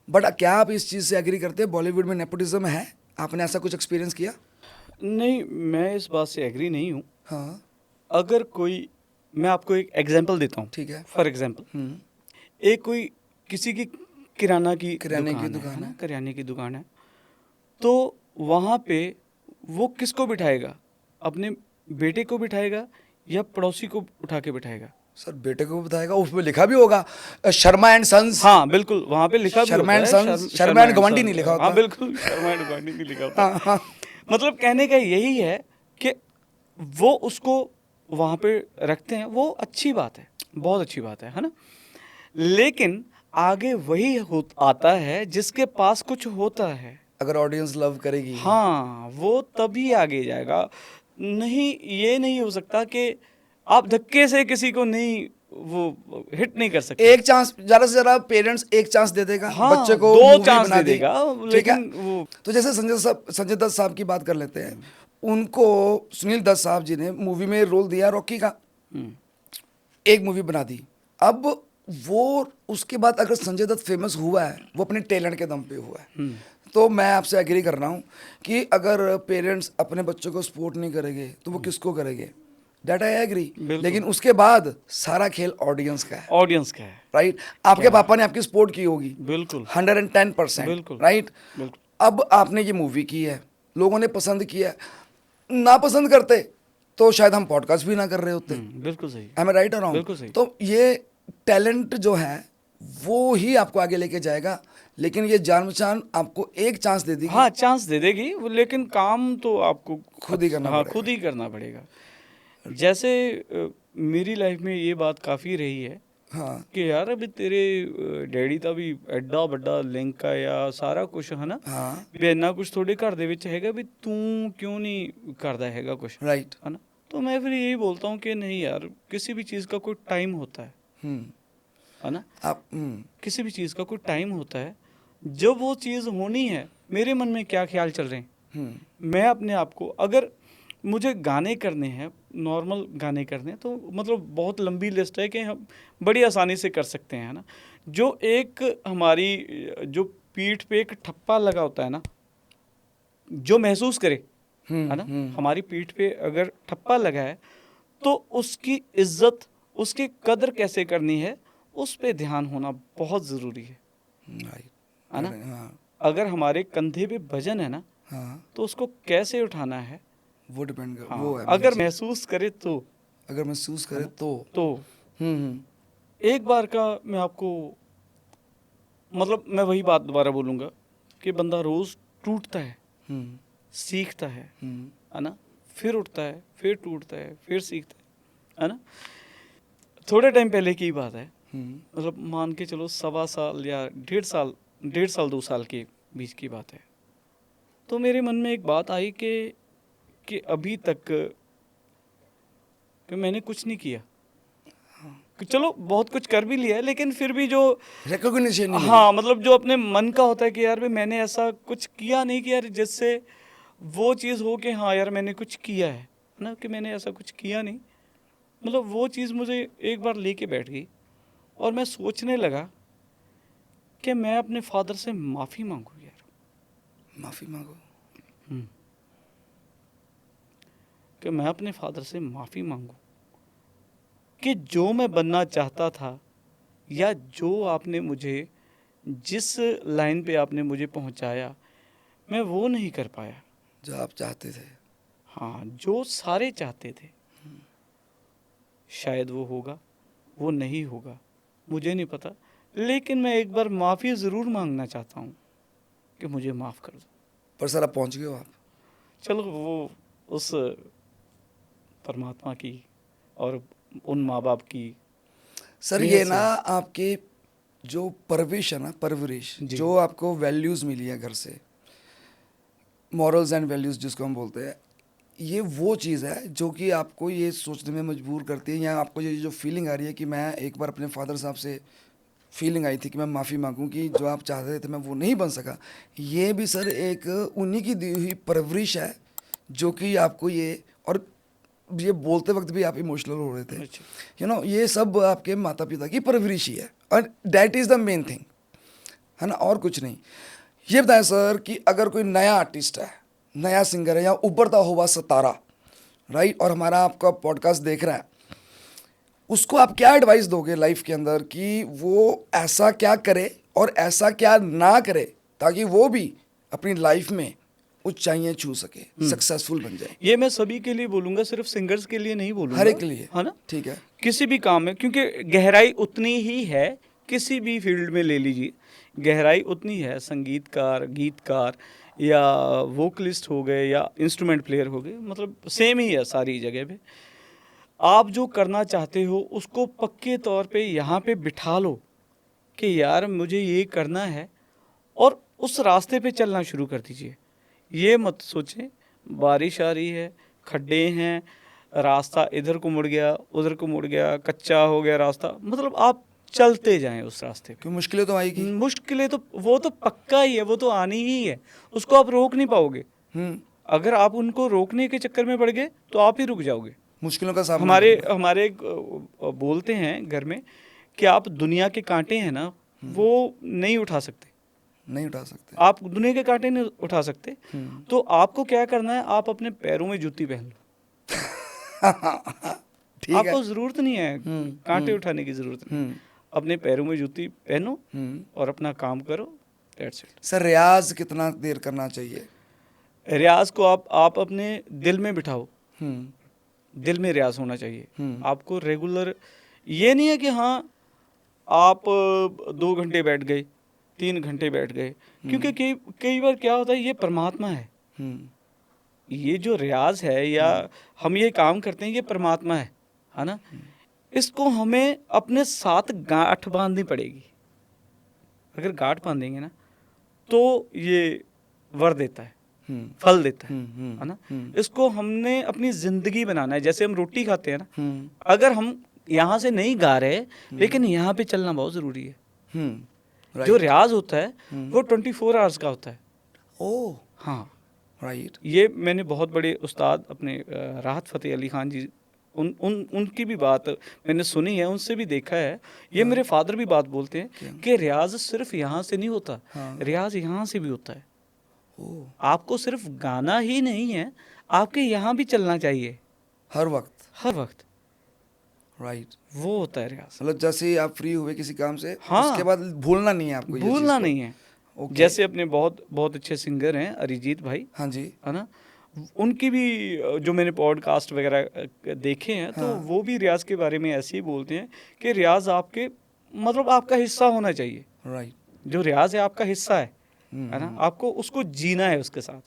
बट क्या आप इस चीज़ से एग्री करते हैं, बॉलीवुड में नेपोटिज्म है? आपने ऐसा कुछ एक्सपीरियंस किया? नहीं, मैं इस बात से एग्री नहीं हूँ। हाँ, अगर कोई, मैं आपको एक एग्जांपल देता हूँ। ठीक है। फॉर एग्जांपल, एक कोई किसी की किराने की दुकान है ना, किराने की दुकान है, तो वहाँ पे वो किसको बिठाएगा? अपने बेटे को बिठाएगा या पड़ोसी को उठा के बिठाएगा? सर बेटे को बताएगा, उसमें लिखा भी होगा शर्मा एंड सन्स। हाँ बिल्कुल, वहाँ पे लिखा भी शर्मा होता एंड है सन्स, शर्मा एंड गवांडी नहीं लिखा होता। हाँ बिल्कुल, शर्मा एंड गवांडी नहीं लिखा होता। हाँ हाँ मतलब कहने का यही है कि वो उसको वहाँ पे रखते हैं, वो अच्छी बात है, बहुत अच्छी बात है ना। लेकिन आगे वही आता है जिसके पास कुछ होता है। अगर ऑडियंस लव करेगी, हाँ, वो तभी आगे जाएगा। नहीं, ये नहीं हो सकता कि आप धक्के से किसी को नहीं वो हिट नहीं कर सकते। एक चांस, ज्यादा से ज्यादा पेरेंट्स एक चांस दे देगा हाँ, बच्चे को, 2 मूवी चांस बना दे दी, देगा, ठीक है। लेकिन वो तो जैसे संजय दत्त साहब की बात कर लेते हैं, उनको सुनील दत्त साहब जी ने मूवी में रोल दिया रॉकी का, एक मूवी बना दी। अब वो उसके बाद अगर संजय दत्त फेमस हुआ है, वो अपने टैलेंट के दम पे हुआ है, तो मैं आपसे एग्री कर रहा हूँ कि अगर पेरेंट्स अपने बच्चों को सपोर्ट नहीं करेंगे तो वो किसको करेंगे? That I agree. लेकिन उसके बाद सारा खेल ऑडियंस का है, ऑडियंस का है। राइट। आपके पापा ने आपकी सपोर्ट की होगी, बिल्कुल 110%, बिल्कुल, राइट। बिल्कुल। अब आपने ये मूवी की है, लोगों ने पसंद किया, ना पसंद करते तो शायद हम पॉडकास्ट भी ना कर रहे होते। बिल्कुल सही, Am I right or wrong? बिल्कुल सही। तो ये टैलेंट जो है वो ही आपको आगे लेके जाएगा, लेकिन ये जान पहचान आपको एक चांस दे देगी। हाँ, चांस दे देगी, लेकिन काम तो आपको खुद ही करना हाँ, पड़ेगा। खुद ही करना पड़ेगा। जैसे मेरी लाइफ में ये बात काफ़ी रही है हाँ कि यार अभी तेरे डैडी ਦਾ ਵੀ ਐਡਾ ਵੱਡਾ ਲਿੰਕ ਆ ਜਾਂ ਸਾਰਾ ਕੁਝ ਹੈ ਨਾ, हाँ ਵੀ ਇੰਨਾ ਕੁਝ ਤੁਹਾਡੇ ਘਰ ਦੇ ਵਿੱਚ ਹੈਗਾ, ਵੀ ਤੂੰ क्यों नहीं करता हैगा कुछ, राइट। है ना। तो मैं फिर यही बोलता हूँ कि नहीं यार, किसी भी चीज़ का कोई टाइम होता है ना। आप किसी भी चीज़ का कोई टाइम होता है, जब वो चीज़ होनी है। मेरे मन में क्या ख्याल चल रहे हैं, मैं अपने आप को, अगर मुझे गाने करने हैं, नॉर्मल गाने करने हैं, तो मतलब बहुत लंबी लिस्ट है कि हम बड़ी आसानी से कर सकते हैं, है ना। जो एक हमारी जो पीठ पे एक ठप्पा लगा होता है ना, जो महसूस करे, है ना, हमारी पीठ पे अगर ठप्पा लगा है तो उसकी इज्जत, उसकी कदर कैसे करनी है, उस पे ध्यान होना बहुत ज़रूरी है, राइट, है ना। हाँ अगर हमारे कंधे पे वजन है ना, हाँ, तो उसको कैसे उठाना है, वो डिपेंड कर, हाँ, वो है। अगर महसूस करे तो अगर महसूस करे तो हम्म एक बार का मैं आपको, मतलब मैं वही बात दोबारा बोलूँगा कि बंदा रोज़ टूटता है, हम्म सीखता है हम्म ना, फिर उठता है, फिर टूटता है, फिर सीखता है ना। थोड़े टाइम पहले की बात है, मतलब मान के चलो 1.25 साल या 1.5 साल 2 साल के बीच की बात है। तो मेरे मन में एक बात आई कि अभी तक कि मैंने कुछ नहीं किया, कि चलो बहुत कुछ कर भी लिया है, लेकिन फिर भी जो रिकॉग्निशन नहीं हाँ, मतलब जो अपने मन का होता है कि यार भाई मैंने ऐसा कुछ किया नहीं कि यार जिससे वो चीज़ हो कि हाँ यार मैंने कुछ किया है ना, कि मैंने ऐसा कुछ किया नहीं। मतलब वो चीज़ मुझे एक बार लेके बैठ गई और मैं सोचने लगा कि मैं अपने फादर से माफ़ी मांगू यार, माफी मांगो। कि मैं अपने फादर से माफ़ी मांगू कि जो मैं बनना चाहता था, या जो आपने मुझे, जिस लाइन पे आपने मुझे पहुंचाया, मैं वो नहीं कर पाया जो आप चाहते थे। हाँ, जो सारे चाहते थे। शायद वो होगा, वो नहीं होगा, मुझे नहीं पता, लेकिन मैं एक बार माफ़ी ज़रूर मांगना चाहता हूँ कि मुझे माफ़ कर दो। पर सर आप पहुंच गए हो आप। चलो वो उस परमात्मा की और उन माँ बाप की सर ये ना आपके जो परवरिश है ना, परवरिश जो आपको वैल्यूज़ मिली है घर से, मॉरल्स एंड वैल्यूज़ जिसको हम बोलते हैं, ये वो चीज़ है जो कि आपको ये सोचने में मजबूर करती है, या आपको ये जो फीलिंग आ रही है कि मैं एक बार अपने फादर साहब से फीलिंग आई थी कि मैं माफ़ी मांगूं कि जो आप चाहते थे मैं वो नहीं बन सका। ये भी सर एक उन्हीं की दी हुई परवरिश है जो कि आपको ये, और ये बोलते वक्त भी आप इमोशनल हो रहे थे, यू नो, ये सब आपके माता पिता की परवरिश ही है, और that is the main thing, है ना, और कुछ नहीं। ये बताएं सर कि अगर कोई नया आर्टिस्ट है, नया सिंगर है, या उभरता हुआ सितारा, राइट, और हमारा आपका पॉडकास्ट देख रहा है, उसको आप क्या एडवाइस दोगे लाइफ के अंदर कि वो ऐसा क्या करे और ऐसा क्या ना करे ताकि वो भी अपनी लाइफ में ऊंचाइयां छू सके, सक्सेसफुल बन जाए? ये मैं सभी के लिए बोलूंगा, सिर्फ सिंगर्स के लिए नहीं बोलूंगा, हर एक के लिए, है ना? ठीक है। किसी भी काम में, क्योंकि गहराई उतनी ही है, किसी भी फील्ड में ले लीजिए, गहराई उतनी है। संगीतकार, गीतकार या वोकलिस्ट हो गए या इंस्ट्रूमेंट प्लेयर हो गए, मतलब सेम ही है सारी जगह पे। आप जो करना चाहते हो उसको पक्के तौर पे यहाँ पे बिठा लो कि यार मुझे ये करना है, और उस रास्ते पे चलना शुरू कर दीजिए। ये मत सोचें बारिश आ रही है, खड्डे हैं, रास्ता इधर को मुड़ गया, उधर को मुड़ गया, कच्चा हो गया रास्ता, मतलब आप चलते जाएं उस रास्ते पे। क्यों मुश्किलें तो आएगी। मुश्किलें तो वो तो पक्का ही है, वो तो आनी ही है, उसको आप रोक नहीं पाओगे। अगर आप उनको रोकने के चक्कर में पड़ गए तो आप ही रुक जाओगे। मुश्किलों का सामना हमारे बोलते हैं घर में कि आप दुनिया के कांटे हैं ना, वो नहीं उठा सकते, नहीं उठा सकते। आप दुनिया के कांटे नहीं उठा सकते। तो आपको क्या करना है, आप अपने पैरों में जूती पहन लो। ठीक है। आपको जरूरत नहीं है कांटे उठाने की, जरूरत नहीं। अपने पैरों में जूती पहनो और अपना काम करो, दैट्स इट। सर रियाज कितना देर करना चाहिए? रियाज को आप अपने दिल में बिठाओ, दिल में रियाज होना चाहिए आपको रेगुलर। ये नहीं है कि हाँ आप 2 घंटे बैठ गए, 3 घंटे बैठ गए, क्योंकि कई बार क्या होता है, ये परमात्मा है। ये जो रियाज है या हम ये काम करते हैं, ये परमात्मा है ना? इसको हमें अपने साथ गांठ बांधनी पड़ेगी। अगर गांठ बांधेंगे ना तो ये वर देता है, फल देता है ना? इसको हमने अपनी जिंदगी बनाना है। जैसे हम रोटी खाते हैं ना, अगर हम यहाँ से नहीं गा रहे लेकिन यहाँ पे चलना बहुत जरूरी है। जो रियाज होता है वो 24 आवर्स का होता है। ओह हाँ, राइट। ये मैंने बहुत बड़े उस्ताद अपने राहत फ़तेह अली खान जी, उनकी भी बात मैंने सुनी है, उनसे भी देखा है। ये मेरे फादर भी बात बोलते हैं कि रियाज सिर्फ यहाँ से नहीं होता, रियाज यहाँ से भी होता है। आपको सिर्फ गाना ही नहीं है, आपके यहाँ भी चलना चाहिए हर वक्त, हर वक्त। राइट। वो होता है रियाज। मतलब जैसे ही आप फ्री हुए किसी काम से, हाँ, उसके बाद भूलना नहीं है आपको, ये भूलना चीज़ नहीं है। ओके। जैसे अपने बहुत बहुत अच्छे सिंगर हैं अरिजीत भाई, हाँ जी, है ना? उनकी भी जो मैंने पॉडकास्ट वगैरह देखे हैं, तो वो भी रियाज के बारे में ऐसे ही बोलते हैं कि रियाज आपके मतलब आपका हिस्सा होना चाहिए। राइट। जो रियाज है आपका हिस्सा है ना? आपको उसको जीना है उसके साथ,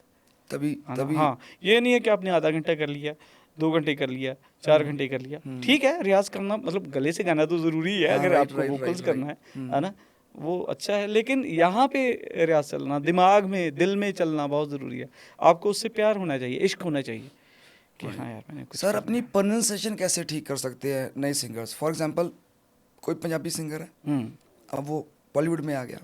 तभी है ना? तभी हाँ, ये नहीं है कि आपने आधा घंटा कर लिया, 2 घंटे कर लिया, 4 घंटे कर लिया। ठीक है, रियाज करना मतलब गले से गाना तो जरूरी है, अगर आपको वोकल्स करना है ना, वो अच्छा है। लेकिन यहाँ पे रियाज चलना, दिमाग में, दिल में चलना बहुत ज़रूरी है। आपको उससे प्यार होना चाहिए, इश्क होना चाहिए कि हाँ यार मैंने कुछ सर अपनी प्रोनाउंसिएशन कैसे ठीक कर सकते हैं नए सिंगर्स? फॉर एग्जांपल कोई पंजाबी सिंगर है, अब वो बॉलीवुड में आ गया,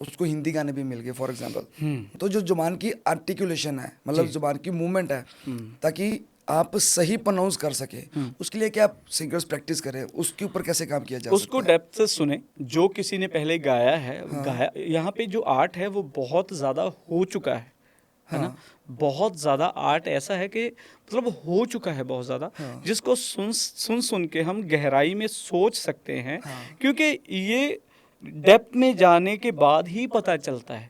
उसको हिंदी गाने भी मिल गए फॉर एग्जांपल, तो जो जुबान की आर्टिकुलेशन है, मतलब जुबान की मूवमेंट है, ताकि आप सही प्रोनाउंस कर सके, उसके लिए क्या सिंगर्स प्रैक्टिस करें, उसके ऊपर कैसे काम किया जा उसको सकता है? डेप्थ से सुने, जो किसी ने पहले गाया है, गाया। यहाँ पे जो आर्ट है वो बहुत ज़्यादा हो चुका है ना? बहुत ज़्यादा आर्ट ऐसा है कि मतलब हो चुका है बहुत ज़्यादा, जिसको सुन के हम गहराई में सोच सकते हैं। क्योंकि ये डेप्थ में जाने के बाद ही पता चलता है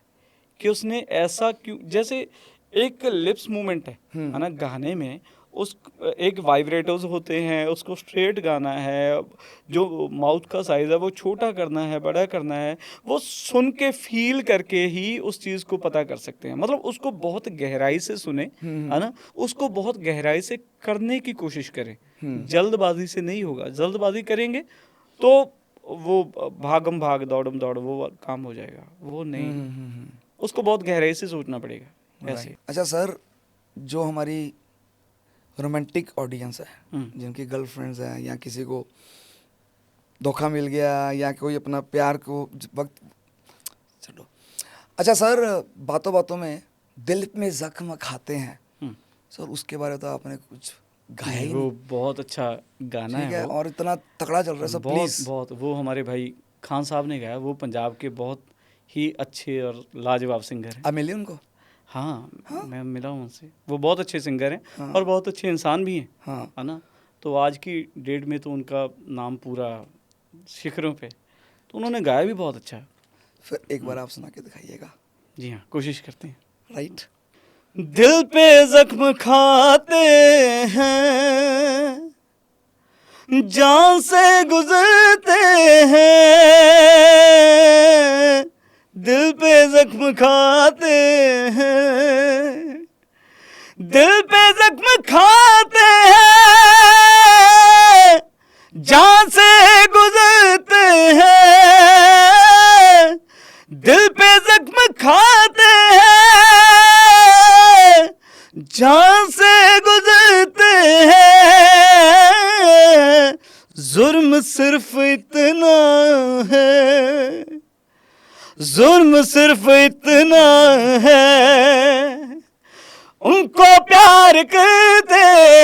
कि उसने ऐसा क्यों। जैसे एक लिप्स मूवमेंट है ना गाने में, उस एक वाइब्रेटोज होते हैं, उसको स्ट्रेट गाना है, जो माउथ का साइज़ है वो छोटा करना है, बड़ा करना है, वो सुन के फील करके ही उस चीज़ को पता कर सकते हैं। मतलब उसको बहुत गहराई से सुने, है ना? उसको बहुत गहराई से करने की कोशिश करें, जल्दबाजी से नहीं होगा। जल्दबाजी करेंगे तो वो भागम भाग दौड़म दौड़ वो काम हो जाएगा, वो नहीं। उसको बहुत गहराई से सोचना पड़ेगा ऐसे। अच्छा सर, जो हमारी रोमांटिक ऑडियंस है, जिनकी गर्लफ्रेंड्स हैं या किसी को धोखा मिल गया या कोई अपना प्यार को वक्त, चलो अच्छा सर, बातों बातों में दिल में जख्म खाते हैं सर, उसके बारे में तो आपने कुछ गाया ही वो नहीं। बहुत अच्छा गाना ठीक है, वो, और इतना तगड़ा चल रहा है सब, प्लीज। बहुत वो हमारे भाई खान साहब ने गाया। वो पंजाब के बहुत ही अच्छे और लाजवाब सिंगर हैं। आप मिले उनको? हाँ, मैं मिला हूँ उनसे। वो बहुत अच्छे सिंगर हैं और बहुत अच्छे इंसान भी हैं, है ना? तो आज की डेट में तो उनका नाम पूरा शिखरों पे, तो उन्होंने गाया भी बहुत अच्छा है। फिर एक बार आप सुना के दिखाइएगा। जी हाँ, कोशिश करते हैं। राइट। दिल पे जख्म खाते हैं, जान से गुजरते हैं, दिल पे जख्म खाते हैं, दिल पे जख्म खाते हैं, जान से गुजरते हैं, दिल पे जख्म खाते हैं, जान से गुजरते हैं, जुर्म सिर्फ इतना है, जुर्म सिर्फ इतना है, उनको प्यार करते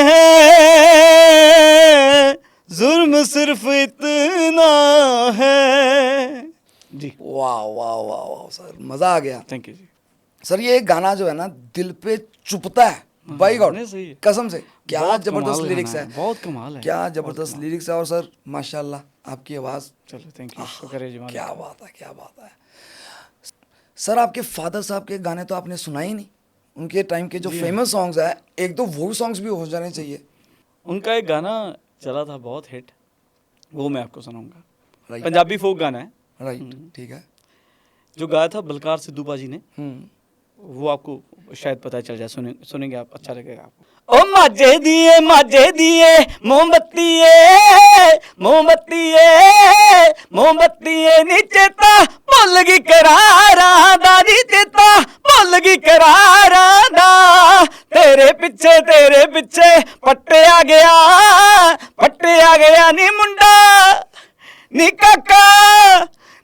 हैं, जुर्म सिर्फ इतना है। जी, वाह वाह वाह वाह सर, मजा आ गया। Thank you ji. सर ये एक गाना जो है ना दिल पे चुभता है, बाई गॉड, नहीं, सही है। कसम से। क्या बहुत जबरदस्त कमाल लिरिक्स गाना है, बहुत कमाल है, क्या बहुत जबरदस्त कमाल। लिरिक्स है। और सर माशाल्लाह आपकी आवाज़, चलो थैंक यू, शुक्र है जी मालिक। क्या बात है, क्या बात है। सर आपके फादर साहब के गाने तो आपने सुना ही नहीं, उनके टाइम के जो फेमस सॉन्ग्स है, एक दो वो सॉन्ग्स भी हो जाने चाहिए। उनका एक गाना चला था बहुत हिट, वो मैं आपको सुनाऊंगा। राइट पंजाबी फोक गाना है, राइट, ठीक है। जो गाया था बलकार सिद्धू बाजी ने, हम्म, वो आपको शायद पता चल जाए, सुनेंगे आप, अच्छा लगेगा आपको। ओ माजे दिए मोमबत्तीए मोमबत्तीए मोमबत्तीए नीचे ता भुल गई करारा दा, नीचे ता भुल गई करारा दा, तेरे पिछे पट्टे आ गया नी मुंडा नी काका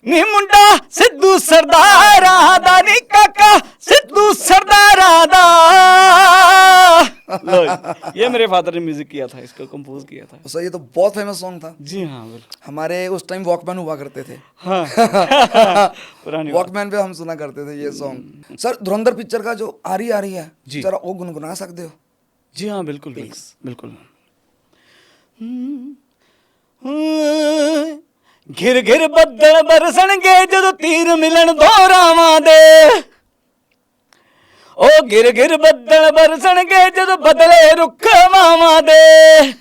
नी मुंडा सिद्धू सरदारा दा, नी काका सिद्धू सरदारा दा। लो, ये मेरे फादर ने म्यूजिक किया था, इसको कंपोज किया था। सर ये तो बहुत फेमस सॉन्ग था। जी हाँ बिल्कुल, हमारे उस टाइम वॉकमैन हुआ करते थे, हाँ पुरानी बात। वॉकमैन पे हम सुना करते थे ये सॉन्ग। सर धुरंधर पिक्चर का जो आरी है, जी। जरा वो गुनगुना सकते हो? जी हाँ बिल्कुल बिल्कुल। घिर घिर बदल बरसणगे जदों तीर मिलन दो रावां दे, ओ घिर घिर बदल बरसणगे जदों बदले रुख मावां दे,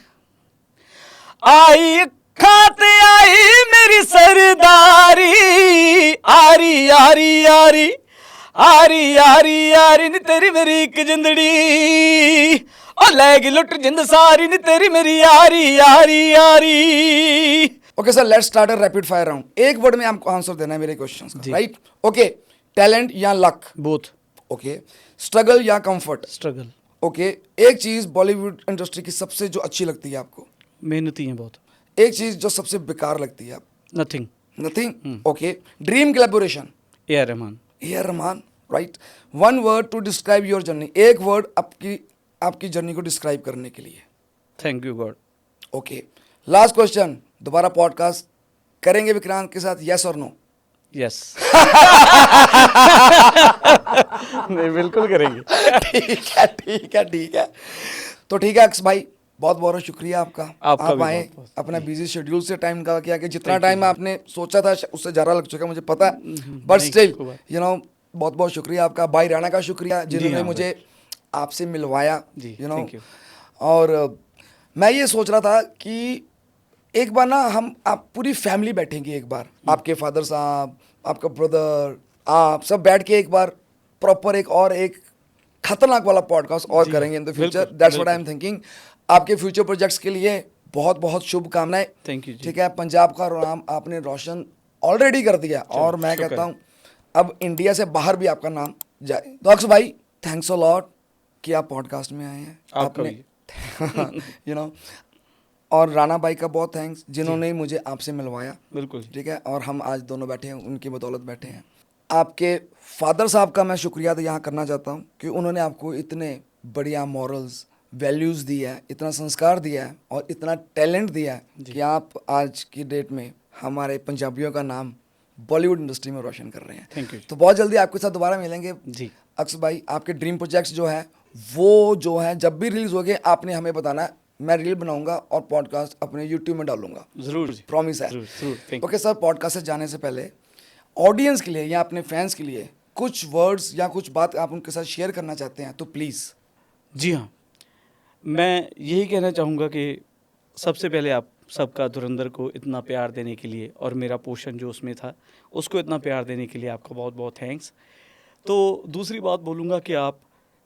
आई अखां ते आई मेरी सरदारी, आरी आरी आरी आरी आरी आरी नी तेरी मेरी इक जिंदड़ी, ओ लै गई लुट जिंद सारी नी तेरी मेरी यारी यारी यारी। Okay sir, let's start a rapid fire round. एक वर्ड में आपको आंसर देना है मेरे क्वेश्चंस का, राइट? ओके, टैलेंट या लक? बोथ। ओके, स्ट्रगल या कंफर्ट? स्ट्रगल। ओके, एक चीज बॉलीवुड इंडस्ट्री की सबसे जो अच्छी लगती है आपको? मेहनती हैं बहुत। एक चीज जो सबसे बेकार लगती है आपको? Nothing. Nothing. Okay, dream collaboration? A R Rahman. A R Rahman, right. One word to describe your journey, एक वर्ड आपकी जर्नी को डिस्क्राइब करने के लिए? Thank you God. Okay, last question, दोबारा पॉडकास्ट करेंगे विक्रांत के साथ, यस और नो? यस नहीं बिल्कुल करेंगे। ठीक है ठीक है ठीक है। तो ठीक है अक्स भाई, बहुत बहुत शुक्रिया आपका। आपका आप भी आए, बहुत-बहुत। अपना बिजी शेड्यूल से टाइम निकाल के आके, जितना टाइम आपने सोचा था उससे ज़्यादा लग चुका है मुझे पता है, बट नहीं, स्टिल कोई बात। यू नो बहुत बहुत शुक्रिया आपका। भाई राणा का शुक्रिया जिन्होंने हाँ, मुझे आपसे मिलवाया, जी, यू नो। thank you। और मैं ये सोच रहा था कि एक बार ना आप पूरी फैमिली बैठेंगे, एक बार आपके फादर साहब, आपका ब्रदर, आप सब बैठ के एक बार प्रॉपर एक खतरनाक वाला पॉडकास्ट और करेंगे इन द फ्यूचर। बिल्कुल, that's what I am thinking. आपके फ्यूचर प्रोजेक्ट्स के लिए बहुत बहुत शुभकामनाएं। थैंक यू जी। ठीक है, पंजाब का नाम आपने रोशन ऑलरेडी कर दिया, और मैं शुक्र कहता है। हूँ अब इंडिया से बाहर भी आपका नाम जाए। तो अक्स भाई, थैंक्स अ लॉट कि आप पॉडकास्ट में आए हैं। आपका आपने यू नो, और राणा भाई का बहुत थैंक्स जिन्होंने मुझे आपसे मिलवाया। बिल्कुल। ठीक है, और हम आज दोनों बैठे हैं, उनकी बदौलत बैठे हैं। आपके फादर साहब का मैं शुक्रिया तो यहाँ करना चाहता हूँ कि उन्होंने आपको इतने बढ़िया मॉरल्स, वैल्यूज़ दिया है, इतना संस्कार दिया है और इतना टैलेंट दिया है कि आप आज की डेट में हमारे पंजाबियों का नाम बॉलीवुड इंडस्ट्री में रोशन कर रहे हैं। Thank you. तो बहुत जल्दी आपके साथ दोबारा मिलेंगे जी। अक्स भाई। आपके ड्रीम प्रोजेक्ट्स जो है वो जो है जब भी रिलीज हो गए आपने हमें बताना है, मैं रील बनाऊंगा और पॉडकास्ट अपने यूट्यूब में डालूंगा, जरूर जी, प्रॉमिस है। जरूर जरूर, थैंक ओके सर, पॉडकास्ट से जाने से पहले ऑडियंस के लिए या अपने फैंस के लिए कुछ वर्ड्स या कुछ बात आप उनके साथ शेयर करना चाहते हैं तो प्लीज़। जी हाँ, मैं यही कहना चाहूँगा कि सबसे पहले आप सबका धुरंधर को इतना प्यार देने के लिए और मेरा पोर्शन जो उसमें था उसको इतना प्यार देने के लिए आपका बहुत बहुत थैंक्स। तो दूसरी बात बोलूँगा कि आप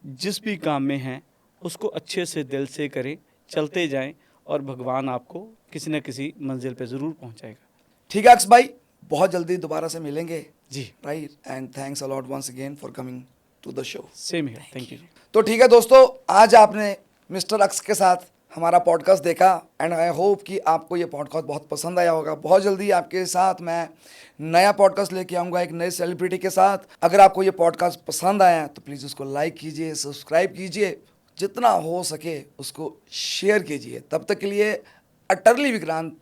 जिस भी काम में हैं उसको अच्छे से दिल से करें, चलते जाएं और भगवान आपको किसी न किसी मंजिल पे ज़रूर पहुंचाएगा। ठीक है अक्स भाई, बहुत जल्दी दोबारा से मिलेंगे, जी, right? And thanks a lot once again for coming to the show. Same here, thank you. तो ठीक है दोस्तों, आज आपने मिस्टर अक्स के साथ हमारा पॉडकास्ट देखा एंड आई होप कि आपको ये पॉडकास्ट बहुत पसंद आया होगा। बहुत जल्दी आपके साथ मैं नया पॉडकास्ट लेके आऊँगा एक नए सेलिब्रिटी के साथ। अगर आपको ये पॉडकास्ट पसंद आया तो प्लीज़ उसको लाइक कीजिए, सब्सक्राइब कीजिए, जितना हो सके उसको शेयर कीजिए। तब तक के लिए अटरली विक्रांत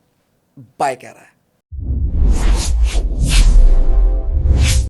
बाय कह रहा है।